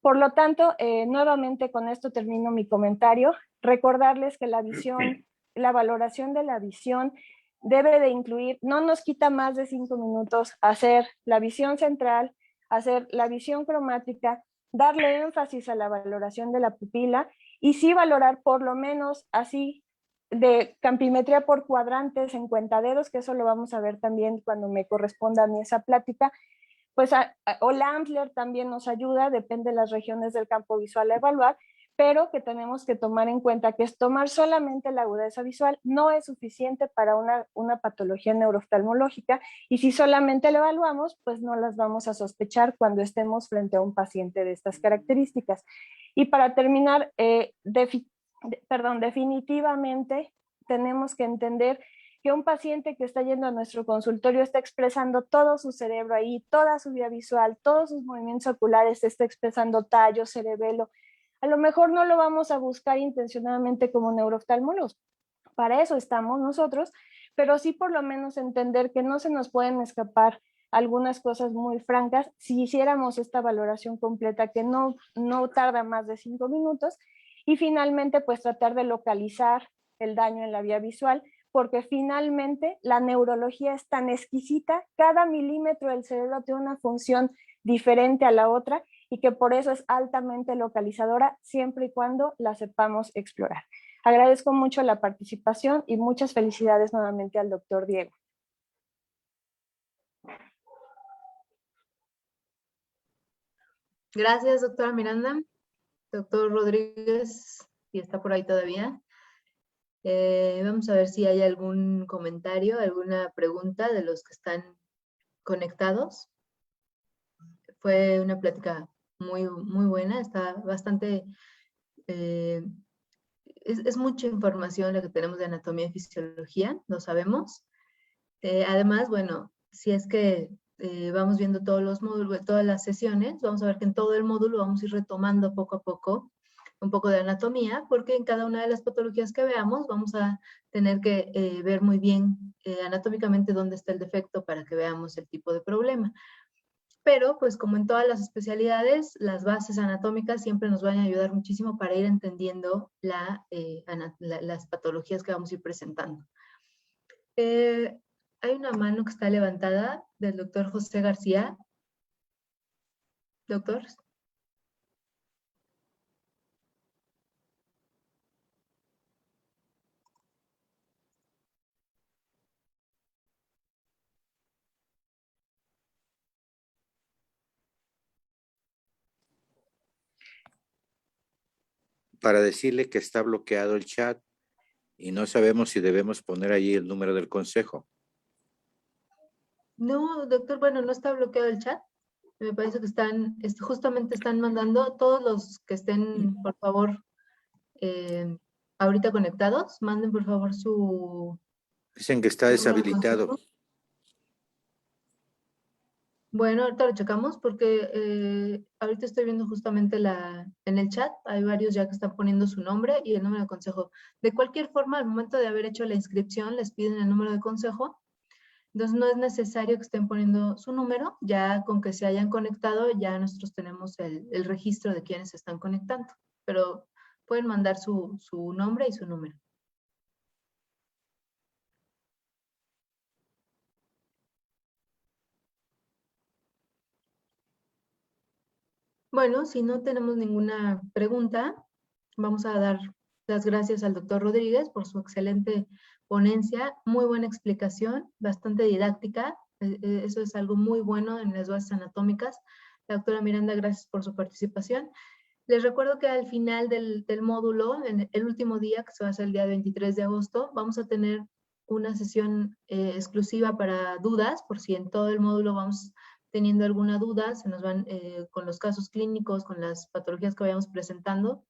Por lo tanto, nuevamente con esto termino mi comentario. Recordarles que la visión, la valoración de la visión debe de incluir, no nos quita más de 5 minutos hacer la visión central, hacer la visión cromática, darle énfasis a la valoración de la pupila, y sí valorar por lo menos así de campimetría por cuadrantes en cuentaderos, que eso lo vamos a ver también cuando me corresponda a mí esa plática. Pues o Lampler también nos ayuda, depende de las regiones del campo visual a evaluar, pero que tenemos que tomar en cuenta que es tomar solamente la agudeza visual no es suficiente para una patología neurooftalmológica, y si solamente la evaluamos, pues no las vamos a sospechar cuando estemos frente a un paciente de estas características. Y para terminar, definitivamente tenemos que entender que un paciente que está yendo a nuestro consultorio está expresando todo su cerebro ahí, toda su vía visual, todos sus movimientos oculares, está expresando tallo, cerebelo. A lo mejor no lo vamos a buscar intencionadamente como neurooftalmólogos, para eso estamos nosotros, pero sí por lo menos entender que no se nos pueden escapar algunas cosas muy francas si hiciéramos esta valoración completa, que no tarda más de 5 minutos, y finalmente pues tratar de localizar el daño en la vía visual porque finalmente la neurología es tan exquisita, cada milímetro del cerebro tiene una función diferente a la otra y que por eso es altamente localizadora siempre y cuando la sepamos explorar. Agradezco mucho la participación y muchas felicidades nuevamente al doctor Diego. Gracias, doctora Miranda. Doctor Rodríguez, si está por ahí todavía. Vamos a ver si hay algún comentario, alguna pregunta de los que están conectados. Fue una plática muy buena, está bastante... es mucha información la que tenemos de anatomía y fisiología, lo sabemos. Además, bueno, si es que vamos viendo todos los módulos, todas las sesiones, vamos a ver que en todo el módulo vamos a ir retomando poco a poco un poco de anatomía, porque en cada una de las patologías que veamos vamos a tener que ver muy bien anatómicamente dónde está el defecto para que veamos el tipo de problema. Pero, pues como en todas las especialidades, las bases anatómicas siempre nos van a ayudar muchísimo para ir entendiendo las patologías que vamos a ir presentando. Hay una mano que está levantada del doctor José García. Doctor. Para decirle que está bloqueado el chat y no sabemos si debemos poner allí el número del consejo. No, doctor, bueno, no está bloqueado el chat. Me parece que justamente están mandando, todos los que estén, por favor, ahorita conectados, manden por favor su... Dicen que está deshabilitado. Bueno, ahorita lo checamos porque ahorita estoy viendo justamente en el chat, hay varios ya que están poniendo su nombre y el número de consejo. De cualquier forma, al momento de haber hecho la inscripción, les piden el número de consejo. Entonces no es necesario que estén poniendo su número, ya con que se hayan conectado, ya nosotros tenemos el registro de quienes se están conectando. Pero pueden mandar su nombre y su número. Bueno, si no tenemos ninguna pregunta, vamos a dar las gracias al doctor Rodríguez por su excelente ponencia, muy buena explicación, bastante didáctica, eso es algo muy bueno en las bases anatómicas. La doctora Miranda, gracias por su participación. Les recuerdo que al final del módulo, en el último día, que se va a hacer el día 23 de agosto, vamos a tener una sesión exclusiva para dudas, por si en todo el módulo vamos teniendo alguna duda, se nos van con los casos clínicos, con las patologías que vayamos presentando.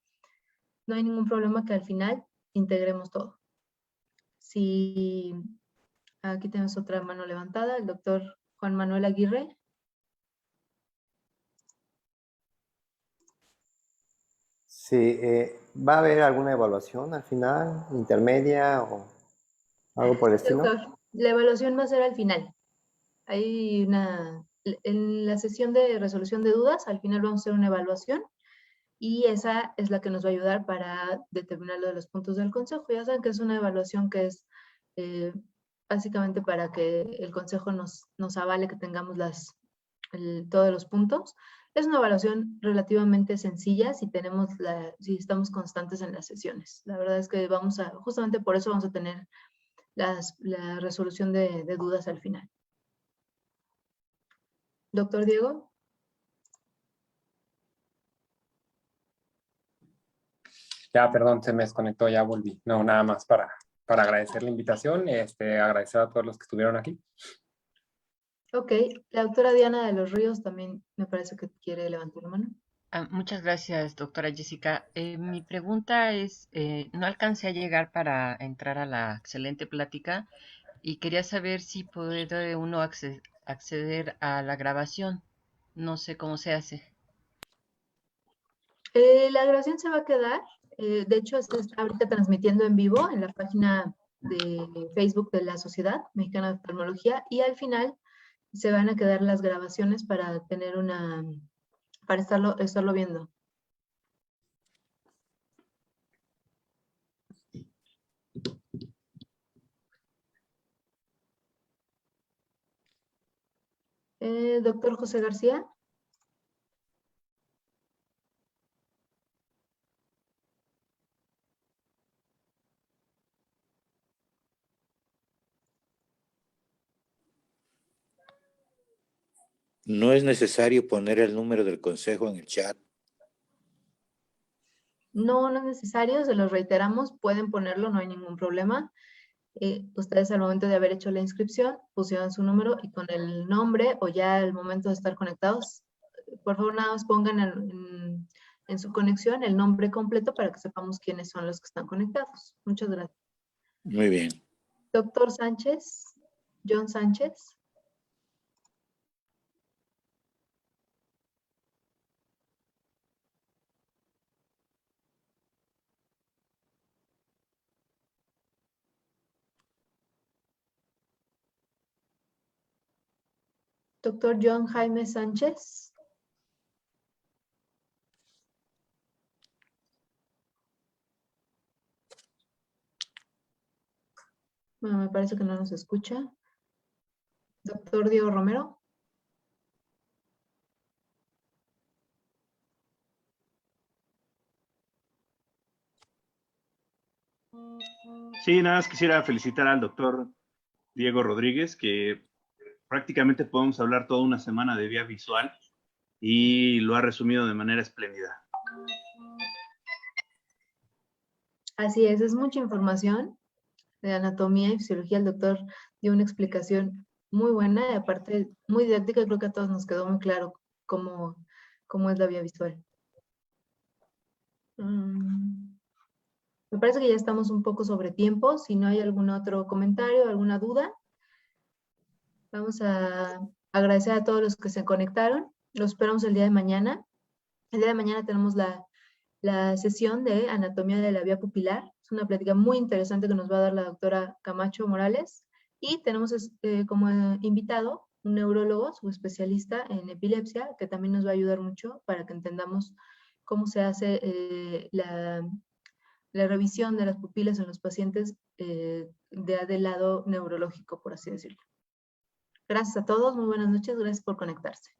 No hay ningún problema que al final integremos todo. Si aquí tenemos otra mano levantada, el doctor Juan Manuel Aguirre. Sí, ¿va a haber alguna evaluación al final, intermedia o algo por el estilo? Doctor, la evaluación va a ser al final. Hay en la sesión de resolución de dudas, al final vamos a hacer una evaluación y esa es la que nos va a ayudar para determinar lo de los puntos del consejo. Ya saben que es una evaluación que es básicamente para que el consejo nos avale que tengamos todos los puntos. Es una evaluación relativamente sencilla si estamos constantes en las sesiones. La verdad es que justamente por eso vamos a tener la resolución de dudas al final. Doctor Diego. Ya, perdón, se me desconectó, ya volví. No, nada más para agradecer la invitación, agradecer a todos los que estuvieron aquí. Ok, la doctora Diana de los Ríos también me parece que quiere levantar la mano. Muchas gracias, doctora Jessica. Mi pregunta es, no alcancé a llegar para entrar a la excelente plática y quería saber si puede uno acceder a la grabación. No sé cómo se hace. La grabación se va a quedar, de hecho está ahorita transmitiendo en vivo en la página de Facebook de la Sociedad Mexicana de Oftalmología y al final se van a quedar las grabaciones para tener para estarlo viendo. Doctor José García. No es necesario poner el número del consejo en el chat. No, no es necesario, se los reiteramos, pueden ponerlo, no hay ningún problema. Ustedes al momento de haber hecho la inscripción pusieron su número y con el nombre o ya al momento de estar conectados, por favor nada más pongan en su conexión el nombre completo para que sepamos quiénes son los que están conectados. Muchas gracias. Muy bien. Doctor Sánchez, John Sánchez. Doctor John Jaime Sánchez. Bueno, me parece que no nos escucha. Doctor Diego Romero. Sí, nada más quisiera felicitar al doctor Diego Rodríguez, que prácticamente podemos hablar toda una semana de vía visual y lo ha resumido de manera espléndida. Así es mucha información de anatomía y fisiología. El doctor dio una explicación muy buena y aparte muy didáctica. Creo que a todos nos quedó muy claro cómo es la vía visual. Me parece que ya estamos un poco sobre tiempo. Si no hay algún otro comentario, alguna duda, vamos a agradecer a todos los que se conectaron. Los esperamos el día de mañana. El día de mañana tenemos la sesión de anatomía de la vía pupilar. Es una plática muy interesante que nos va a dar la doctora Camacho Morales. Y tenemos como invitado un neurólogo, subespecialista en epilepsia, que también nos va a ayudar mucho para que entendamos cómo se hace la revisión de las pupilas en los pacientes del lado neurológico, por así decirlo. Gracias a todos, muy buenas noches, gracias por conectarse.